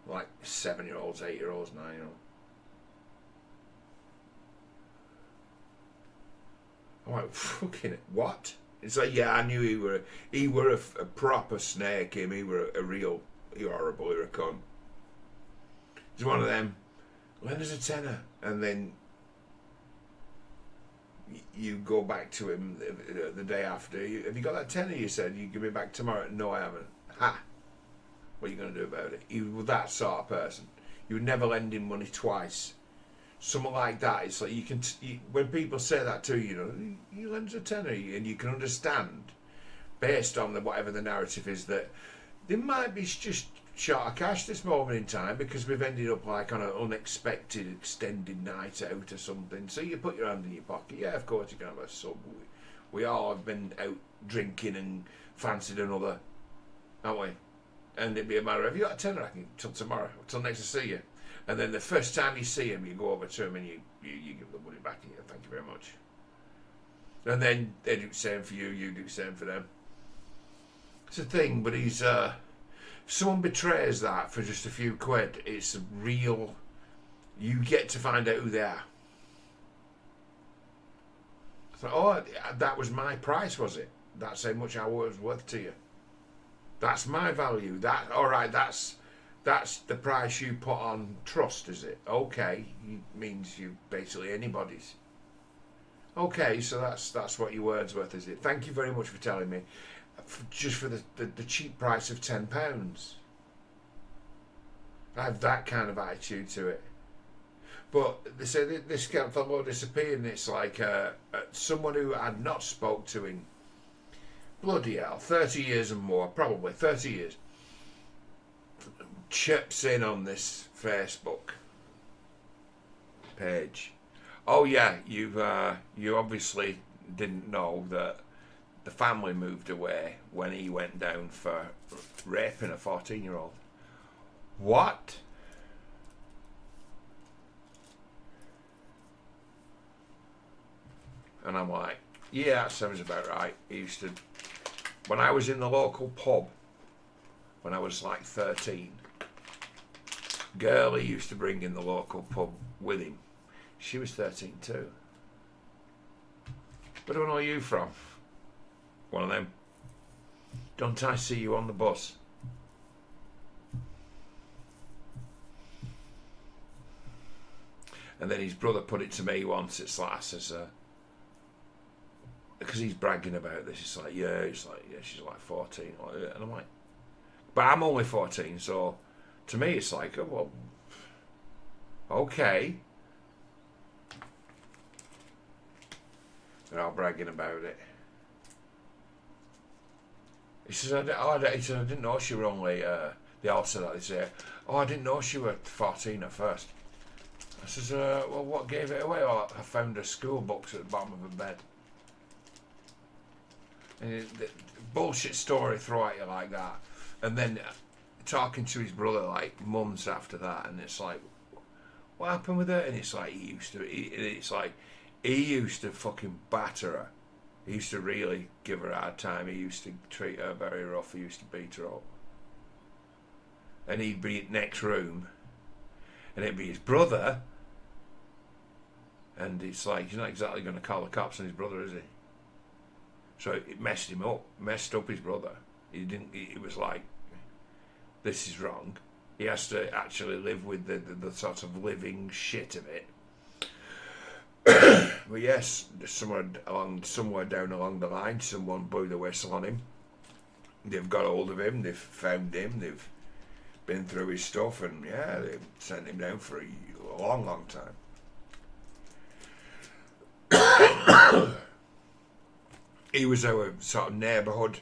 like 7-year-olds, 8-year-olds, 9-year-olds. I'm like, fucking what? It's like, yeah, I knew he were a proper snake, him. He were a real, he were horrible, he were a cunt. He's one of them, lend us a tenner, and then you go back to him the day after. Have you got that tenner you said? You give me back tomorrow? No, I haven't. Ha! What are you going to do about it? He was that sort of person. You would never lend him money twice. Someone like that, it's like when people say that to you, you lend us a tenner, and you can understand, based on whatever the narrative is, that they might be just short of cash this moment in time because we've ended up like on an unexpected extended night out or something. So you put your hand in your pocket. Yeah, of course you can have a sub. We all have been out drinking and fancied another, haven't we? And it'd be a matter of, have you got a tenner? I can till tomorrow, till next to see you. And then the first time you see him, you go over to him and you give the money back to you. Thank you very much. And then they do the same for you. You do the same for them. It's a thing, but he's if someone betrays that for just a few quid, it's a real. You get to find out who they are. So, oh, that was my price, was it? That's how much I was worth to you. That's my value. That all right? That's the price you put on trust, is it? Okay, it means you basically anybody's. Okay, so that's what your word's worth, is it? Thank you very much for telling me. Just for the cheap price of £10. I have that kind of attitude to it. But they say this fellow disappeared, and it's like someone who I'd not spoke to in bloody hell 30 years and more, probably 30 years. Chips in on this Facebook page. Oh yeah, you obviously didn't know that the family moved away when he went down for raping a 14-year-old. What? And I'm like, yeah, that sounds about right. He used to, when I was in the local pub, when I was like 13, girl he used to bring in the local pub with him, she was 13 too. Where do I know you from? One of them. Don't I see you on the bus? And then his brother put it to me once. It's like, I says, because he's bragging about this. It's like, yeah, she's like 14. And I'm like, but I'm only 14, so to me it's like, oh, well, okay. They're all bragging about it. He says, I didn't know she were only, they all said that, they say, oh, I didn't know she were 14 at first. I says, well, what gave it away? Oh, I found her school books at the bottom of her bed. And the bullshit story throw at you like that, and then talking to his brother like months after that, and it's like, what happened with her? And it's like he used to fucking batter her. He used to really give her a hard time. He used to treat her very rough. He used to beat her up. And he'd be in the next room, and it'd be his brother. And it's like, he's not exactly going to call the cops on his brother, is he? So it messed him up, messed up his brother. He was like, this is wrong. He has to actually live with the sort of living shit of it. But yes, somewhere down along the line, someone blew the whistle on him. They've got hold of him, they've found him, they've been through his stuff, and yeah, they've sent him down for a long, long time. He was our sort of neighbourhood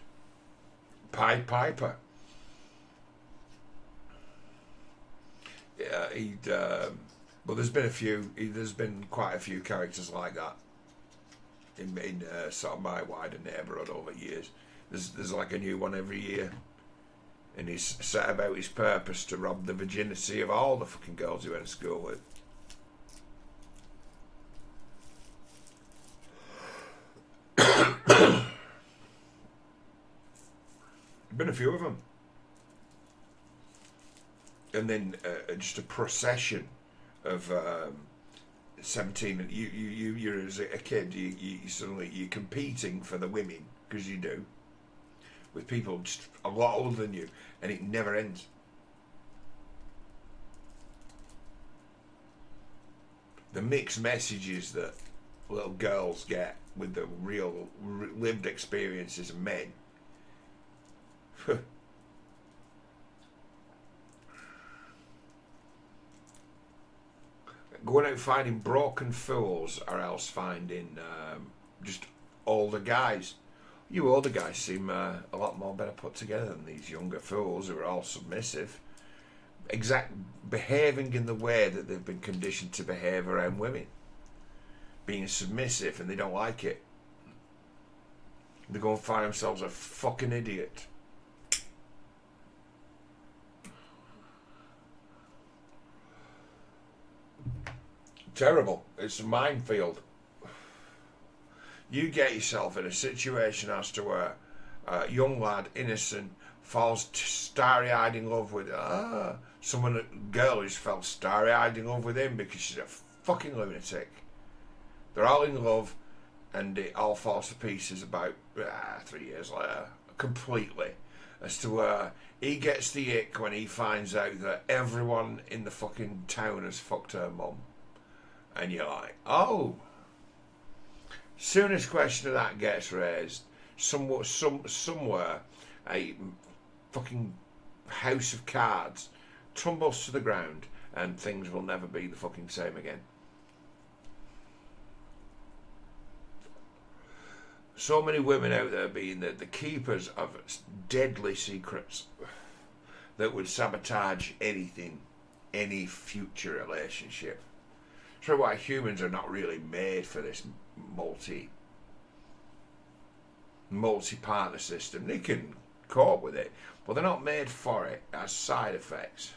Pied Piper. Yeah, but there's been quite a few characters like that in sort of my wider neighbourhood over the years. There's like a new one every year, and he's set about his purpose to rob the virginity of all the fucking girls he went to school with. Been a few of them, and then just a procession of 17. You're as a kid, you suddenly you're competing for the women, because you do, with people just a lot older than you, and it never ends. The mixed messages that little girls get with the real lived experiences of men. Going out finding broken fools, or else finding just older guys. You older guys seem a lot more better put together than these younger fools who are all submissive, behaving in the way that they've been conditioned to behave around women, being submissive, and they don't like it. They go and find themselves a fucking idiot. Terrible. It's a minefield. You get yourself in a situation as to where a young lad, innocent, falls starry-eyed in love with a girl who's fell starry-eyed in love with him because she's a fucking lunatic. They're all in love, and it all falls to pieces about 3 years later, completely. As to where he gets the ick when he finds out that everyone in the fucking town has fucked her mum. And you're like, oh. Soon as question of that gets raised, somewhere a fucking house of cards tumbles to the ground, and things will never be the fucking same again. So many women out there being the keepers of deadly secrets that would sabotage anything, any future relationship. That's why humans are not really made for this multi-partner system. They can cope with it, but they're not made for it. It has side effects.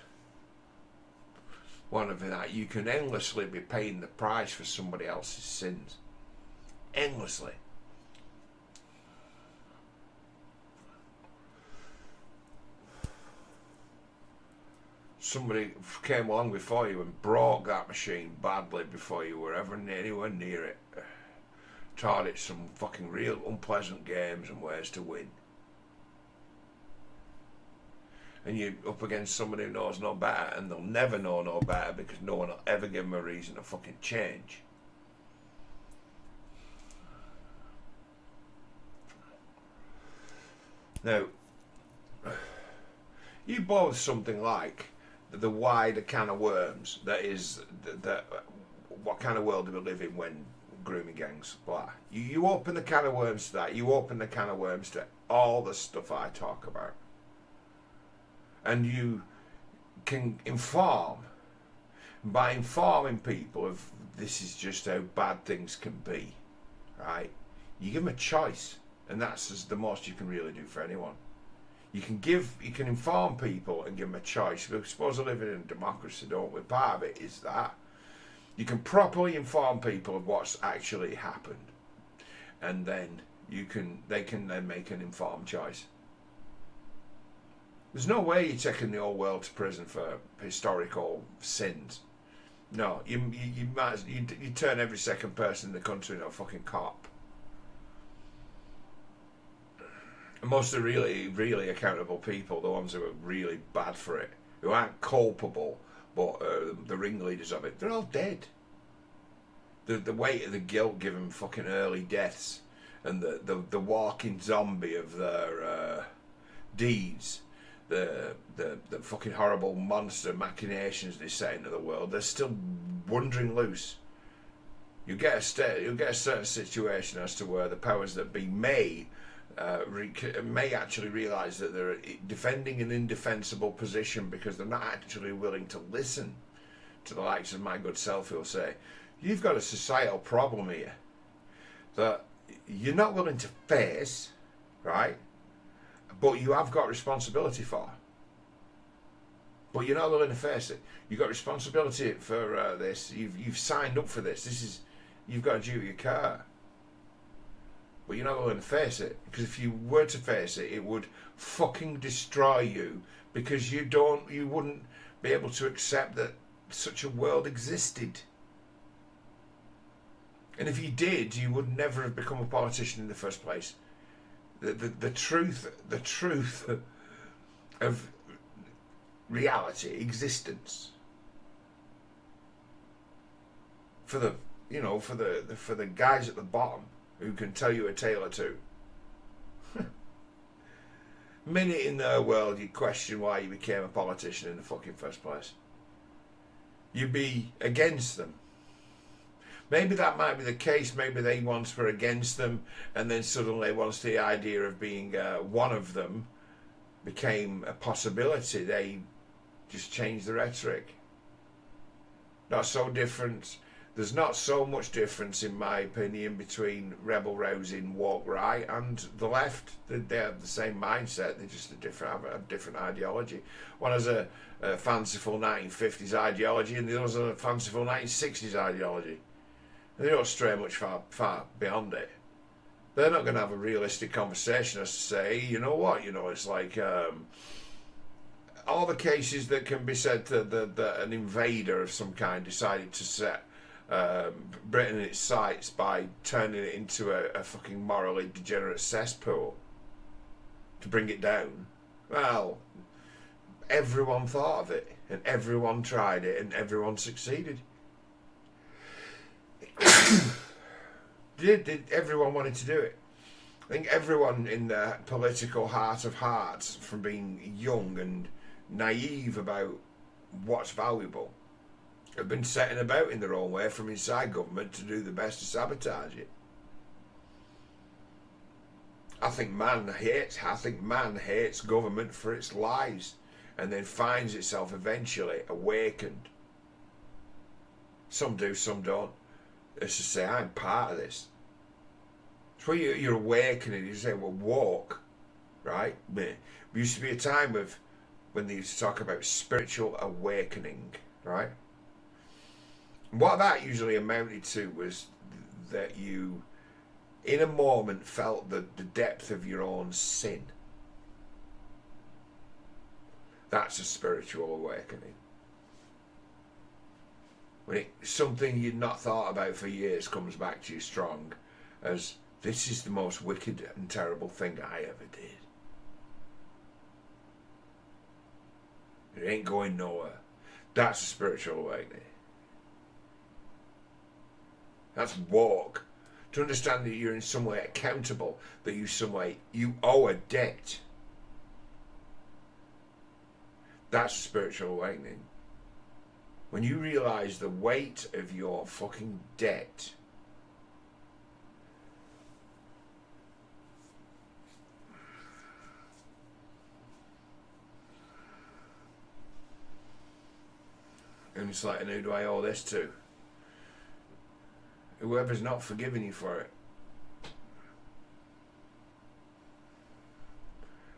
One of that, you can endlessly be paying the price for somebody else's sins. Endlessly. Somebody came along before you and broke that machine badly before you were ever anywhere near it. Taught it some fucking real unpleasant games and ways to win. And you're up against somebody who knows no better, and they'll never know no better because no one will ever give them a reason to fucking change. Now, you both something like the wider can of worms that is what kind of world do we live in when grooming gangs blah. You open the can of worms to that, you open the can of worms to all the stuff I talk about, and you can inform by informing people of this is just how bad things can be, right? You give them a choice and that's the most you can really do for anyone. You can inform people and give them a choice. We're supposed to live in a democracy, don't we? Part of it is that you can properly inform people of what's actually happened, and then they can then make an informed choice. There's no way you're taking the whole world to prison for historical sins. No, you turn every second person in the country into a fucking cop. And most of the really accountable people, the ones who are really bad for it, who aren't culpable, but the ringleaders of it, they're all dead. The weight of the guilt given them fucking early deaths, and the walking zombie of their deeds, the fucking horrible monster machinations they set into the world, they're still wandering loose. You'll get a certain situation as to where the powers that be may actually realise that they're defending an indefensible position because they're not actually willing to listen to the likes of my good self, who'll say, you've got a societal problem here that you're not willing to face, right? But you have got responsibility for. But you're not willing to face it. You've got responsibility for this. You've signed up for this. You've got a duty of care. But you're not willing to face it, because if you were to face it, it would fucking destroy you, because you wouldn't be able to accept that such a world existed. And if you did, you would never have become a politician in the first place. The truth of reality, existence, for the guys at the bottom who can tell you a tale or two. Minute in their world you question why you became a politician in the fucking first place. You'd be against them. Maybe that might be the case. Maybe they once were against them, and then suddenly once the idea of being one of them became a possibility, they just changed the rhetoric. Not so different. There's not so much difference, in my opinion, between rebel rousing woke right and the left. They have the same mindset. They just have a different ideology. One has a fanciful 1950s ideology, and the other has a fanciful 1960s ideology. And they don't stray much far beyond it. They're not going to have a realistic conversation as to say, you know what, it's like all the cases that can be said that an invader of some kind decided to set Britain in its sights by turning it into a fucking morally degenerate cesspool to bring it down. Well, everyone thought of it, and everyone tried it, and everyone succeeded. Did everyone wanted to do it? I think everyone in the political heart of hearts, from being young and naive about what's valuable, have been setting about in their own way from inside government to do the best to sabotage it. I think man hates government for its lies, and then finds itself eventually awakened. Some do, some don't. It's to say, I'm part of this. It's where you're awakening. You say, well, woke, right? There used to be a time when they used to talk about spiritual awakening, right? And what that usually amounted to was that you, in a moment, felt the depth of your own sin. That's a spiritual awakening. When something you'd not thought about for years comes back to you strong as, this is the most wicked and terrible thing I ever did. It ain't going nowhere. That's a spiritual awakening. That's woke. To understand that you're in some way accountable, that you owe a debt. That's a spiritual awakening. When you realise the weight of your fucking debt, and it's like, and who do I owe this to? Whoever's not forgiven you for it.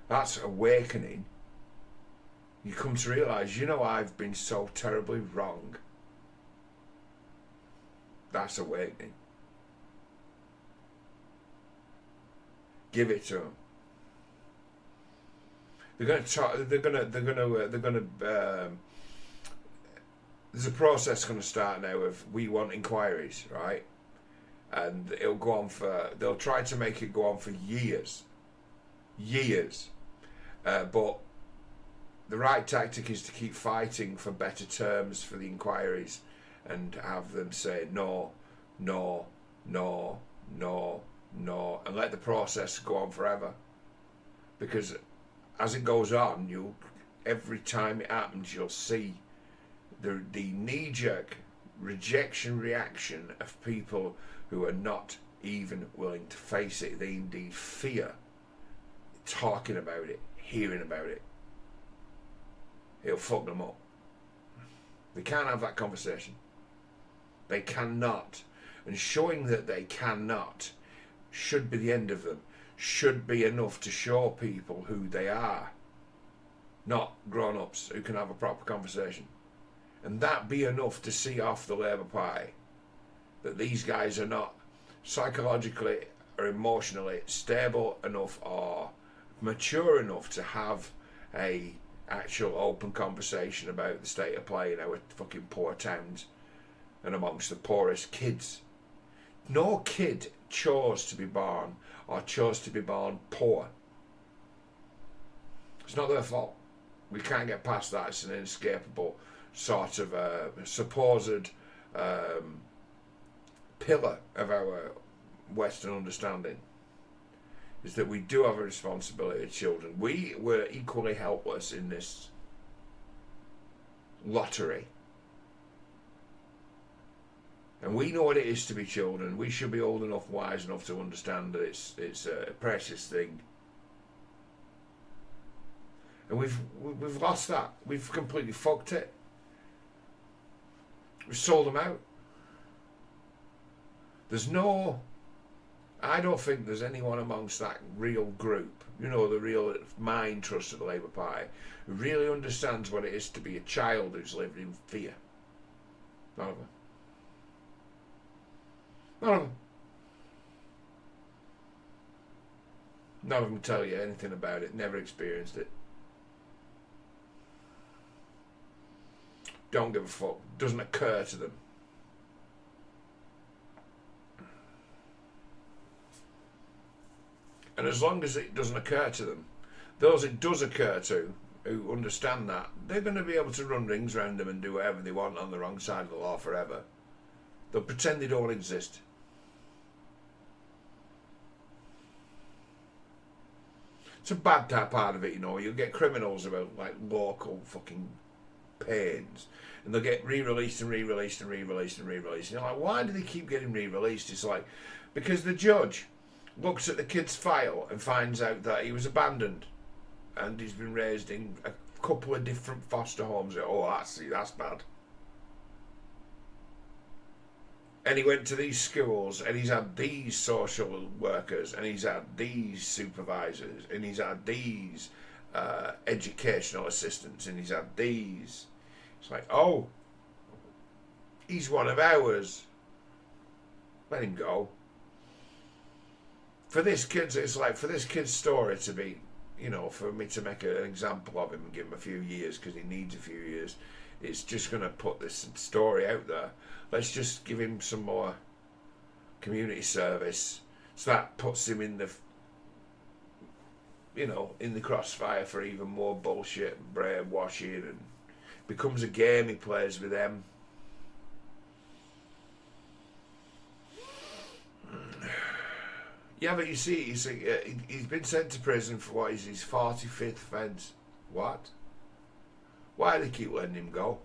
That's awakening. You come to realise, I've been so terribly wrong. That's awakening. Give it to them. They're going to try. They're going to. There's a process going to start now of we want inquiries, right? And it'll go on for. They'll try to make it go on for years. But the right tactic is to keep fighting for better terms for the inquiries, and have them say no, no, no, no, no, and let the process go on forever. Because as it goes on, every time it happens, you'll see the knee-jerk rejection reaction of people who are not even willing to face it. They indeed fear talking about it, hearing about it. It'll fuck them up. They can't have that conversation. They cannot. And showing that they cannot should be the end of them. Should be enough to show people who they are. Not grown-ups who can have a proper conversation. And that be enough to see off the Labour Party. That these guys are not psychologically or emotionally stable enough or mature enough to have a actual open conversation about the state of play in our fucking poor towns and amongst the poorest kids. No kid chose to be born or chose to be born poor. It's not their fault. We can't get past that. It's an inescapable sort of supposed pillar of our Western understanding, is that we do have a responsibility to children. We were equally helpless in this lottery. And we know what it is to be children. We should be old enough, wise enough to understand that it's a precious thing. And we've lost that. We've completely fucked it. We've sold them out. I don't think there's anyone amongst that real group, the real mind trust of the Labour Party, who really understands what it is to be a child who's lived in fear. None of them. None of them. None of them tell you anything about it, never experienced it. Don't give a fuck. Doesn't occur to them. And as long as it doesn't occur to them, those it does occur to, who understand that, they're going to be able to run rings around them and do whatever they want on the wrong side of the law forever. They'll pretend they don't exist. It's a bad part of it, You'll get criminals about like local fucking pains, and they'll get re-released and re-released and re-released and re-released. And you're like, why do they keep getting re-released? It's like, because the judge looks at the kid's file and finds out that he was abandoned and he's been raised in a couple of different foster homes. Oh, that's bad. And he went to these schools and he's had these social workers and he's had these supervisors and he's had these educational assistants and he's had these. It's like, oh, he's one of ours. Let him go. For this kid's story to be, for me to make an example of him and give him a few years because he needs a few years, it's just going to put this story out there. Let's just give him some more community service, so that puts him in the, in the crossfire for even more bullshit and brainwashing, and becomes a game he plays with them. Yeah, but you see, he's been sent to prison for what is his 45th offence. What? Why do they keep letting him go?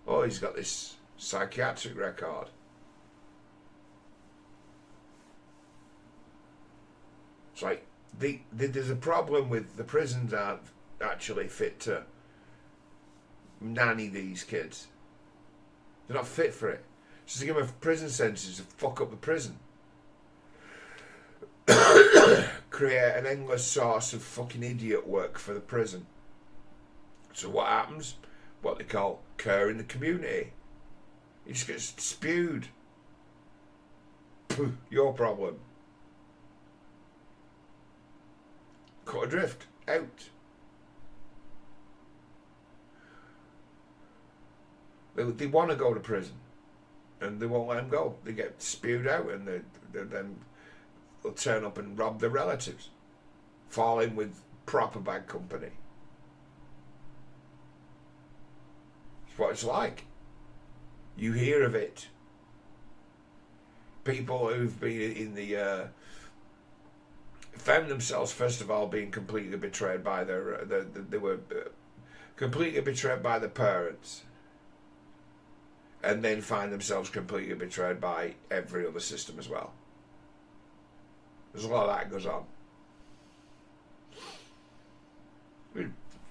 Oh, he's got this psychiatric record. It's like, there's a problem with the prisons aren't actually fit to nanny these kids. They're not fit for it. So to give them a prison sentence to fuck up the prison. create an endless source of fucking idiot work for the prison. So what happens? What they call cur in the community. He just gets spewed. Your problem. Cut adrift. Out. They want to go to prison, and they won't let them go. They get spewed out, and then they'll turn up and rob their relatives, fall in with proper bad company. It's what it's like. You hear of it. People who've been in the found themselves, first of all, being completely betrayed by they were completely betrayed by their parents, and then find themselves completely betrayed by every other system as well. There's a lot of that goes on.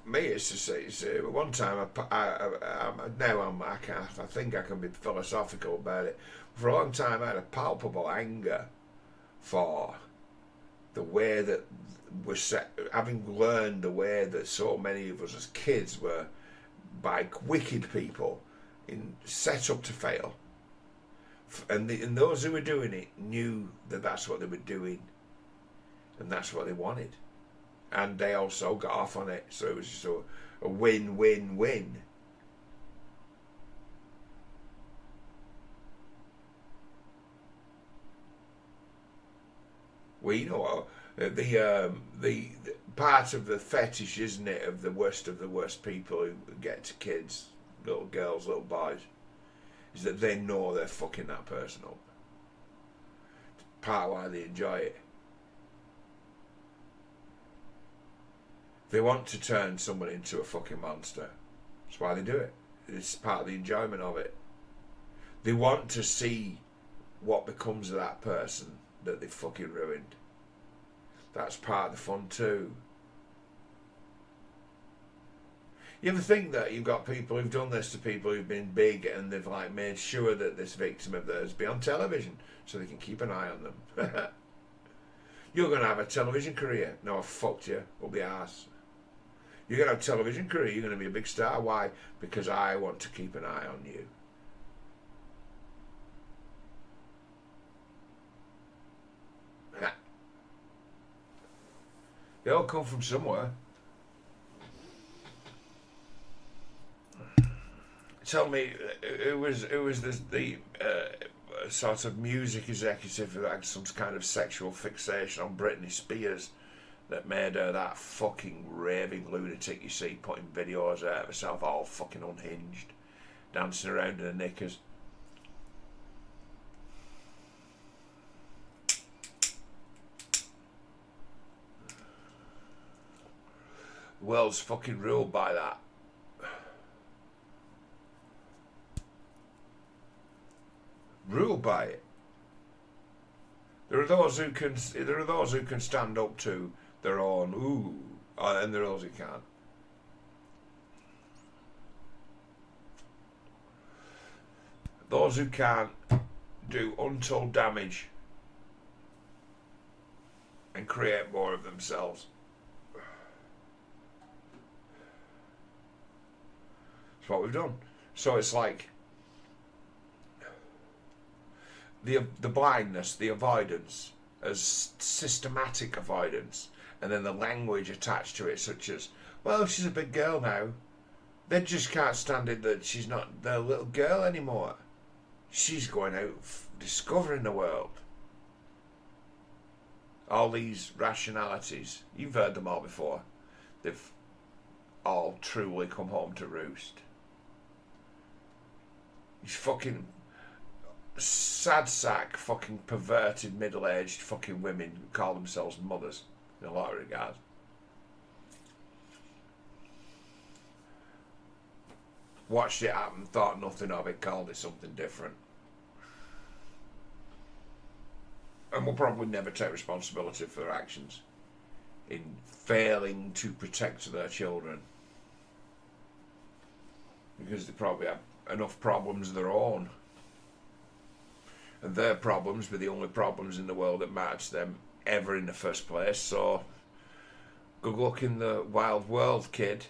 Me, it's to say, one time I think I can be philosophical about it. For a long time, I had a palpable anger for the way that we're set, having learned the way that so many of us as kids were by wicked people set up to fail, and those who were doing it knew that that's what they were doing, and that's what they wanted, and they also got off on it. So it was just a win-win-win. We know the part of the fetish, isn't it, of the worst people who get to kids, little girls, little boys, is that they know they're fucking that person up. It's part of why they enjoy it. They want to turn someone into a fucking monster. That's why they do it. It's part of the enjoyment of it. They want to see what becomes of that person that they fucking ruined. That's part of the fun too. You ever think that you've got people who've done this to people who've been big, and they've like made sure that this victim of theirs be on television so they can keep an eye on them? You're going to have a television career. No, I fucked you up the arse. You're going to have a television career. You're going to be a big star. Why? Because I want to keep an eye on you. They all come from somewhere. Tell me, who was the sort of music executive who had some kind of sexual fixation on Britney Spears that made her that fucking raving lunatic you see putting videos out of herself all fucking unhinged, dancing around in her knickers? The world's fucking ruled by that. Ruled by it. There are those who can stand up to their own and there are those who can't. Those who can't do untold damage and create more of themselves. That's what we've done. So it's like the blindness, the avoidance, as systematic avoidance, and then the language attached to it, such as, well, she's a big girl now. They just can't stand it that she's not their little girl anymore. She's going out discovering the world. All these rationalities, you've heard them all before. They've all truly come home to roost. These fucking sad sack, fucking perverted, middle-aged fucking women who call themselves mothers in a lot of regards. Watched it happen, thought nothing of it, called it something different. And will probably never take responsibility for their actions in failing to protect their children. Because they probably have enough problems of their own. And their problems be the only problems in the world that matter to them ever in the first place. So good luck in the wild world, kid.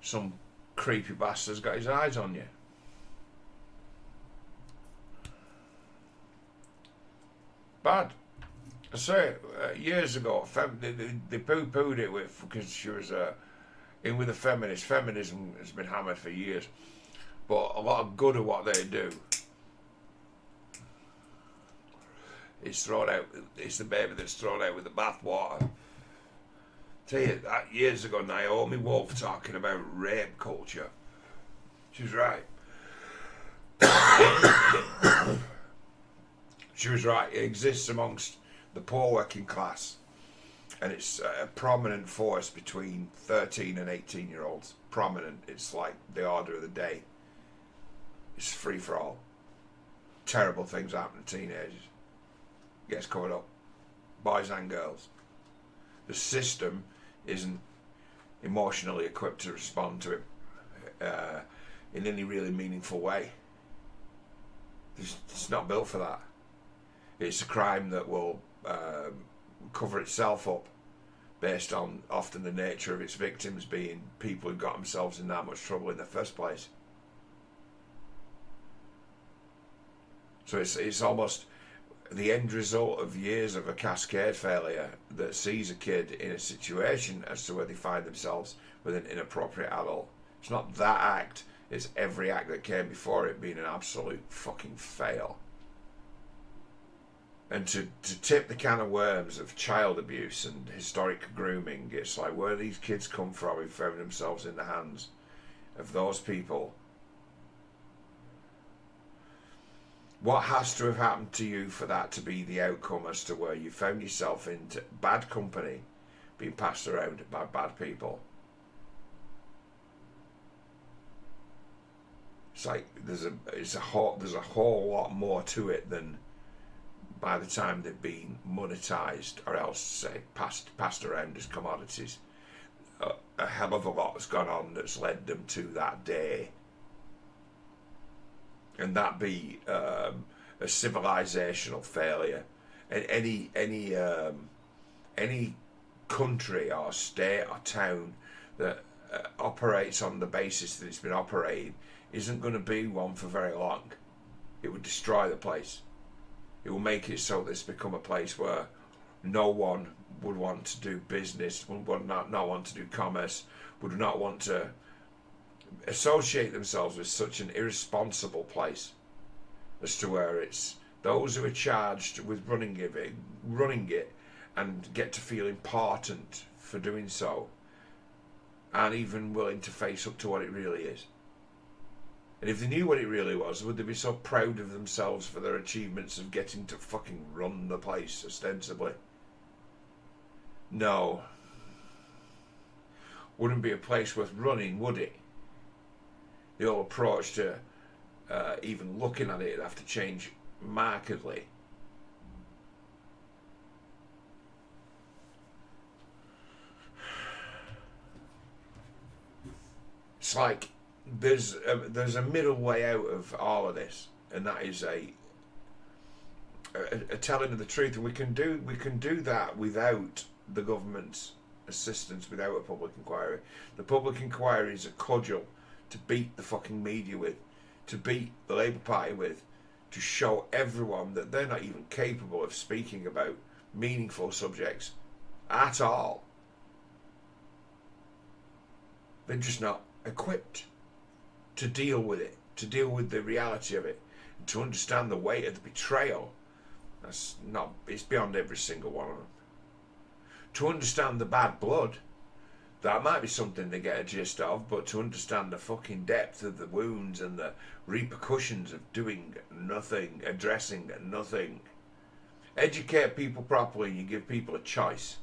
Some creepy bastard's got his eyes on you. Bad. I say, years ago, they poo-pooed it because she was in with a feminist. Feminism has been hammered for years. But a lot of good of what they do is thrown out. It's the baby that's thrown out with the bathwater. Tell you that years ago, Naomi Wolf talking about rape culture. She was right. She was right. It exists amongst the poor working class, and it's a prominent force between 13 and 18-year-olds. Prominent. It's like the order of the day. It's free for all. Terrible things happen to teenagers. Gets covered up. Boys and girls. The system isn't emotionally equipped to respond to it in any really meaningful way. It's not built for that. It's a crime that will cover itself up based on often the nature of its victims being people who got themselves in that much trouble in the first place. So it's almost the end result of years of a cascade failure that sees a kid in a situation as to where they find themselves with an inappropriate adult. It's not that act, it's every act that came before it being an absolute fucking fail. And to tip the can of worms of child abuse and historic grooming, it's like, where these kids come from who found themselves in the hands of those people. What has to have happened to you for that to be the outcome as to where you found yourself into bad company being passed around by bad people? It's like there's a whole lot more to it than by the time they've been monetized or else say passed around as commodities. A hell of a lot has gone on that's led them to that day. And that be a civilizational failure. And any country or state or town that operates on the basis that it's been operating isn't going to be one for very long. It would destroy the place. It will make it so that it's become a place where no one would want to do business, would not want to do commerce, would not want to associate themselves with such an irresponsible place, as to where it's those who are charged with running it and get to feel important for doing so aren't even willing to face up to what it really is. And if they knew what it really was, would they be so proud of themselves for their achievements of getting to fucking run the place ostensibly? No. Wouldn't be a place worth running, would it? The whole approach to even looking at it would have to change markedly. It's like there's a middle way out of all of this, and that is a telling of the truth, and we can do that without the government's assistance, without a public inquiry. The public inquiry is a cudgel to beat the fucking media with, to beat the Labour Party with, to show everyone that they're not even capable of speaking about meaningful subjects at all. They're just not equipped to deal with it, to deal with the reality of it, and to understand the weight of the betrayal. It's beyond every single one of them. To understand the bad blood, that might be something they get a gist of, but to understand the fucking depth of the wounds and the repercussions of doing nothing, addressing nothing. Educate people properly and you give people a choice.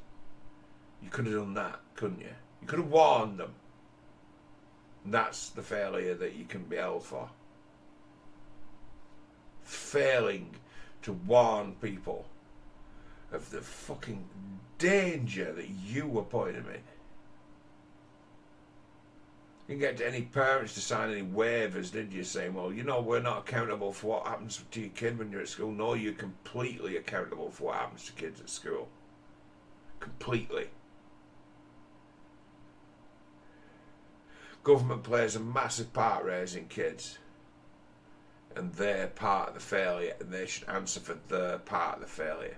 You could have done that, couldn't you? You could have warned them. And that's the failure that you can be held for. Failing to warn people of the fucking danger that you were putting them in. You didn't get any parents to sign any waivers, did you, saying, well, you know, we're not accountable for what happens to your kid when you're at school. No, you're completely accountable for what happens to kids at school. Completely. Government plays a massive part raising kids, and they're part of the failure, and they should answer for their part of the failure.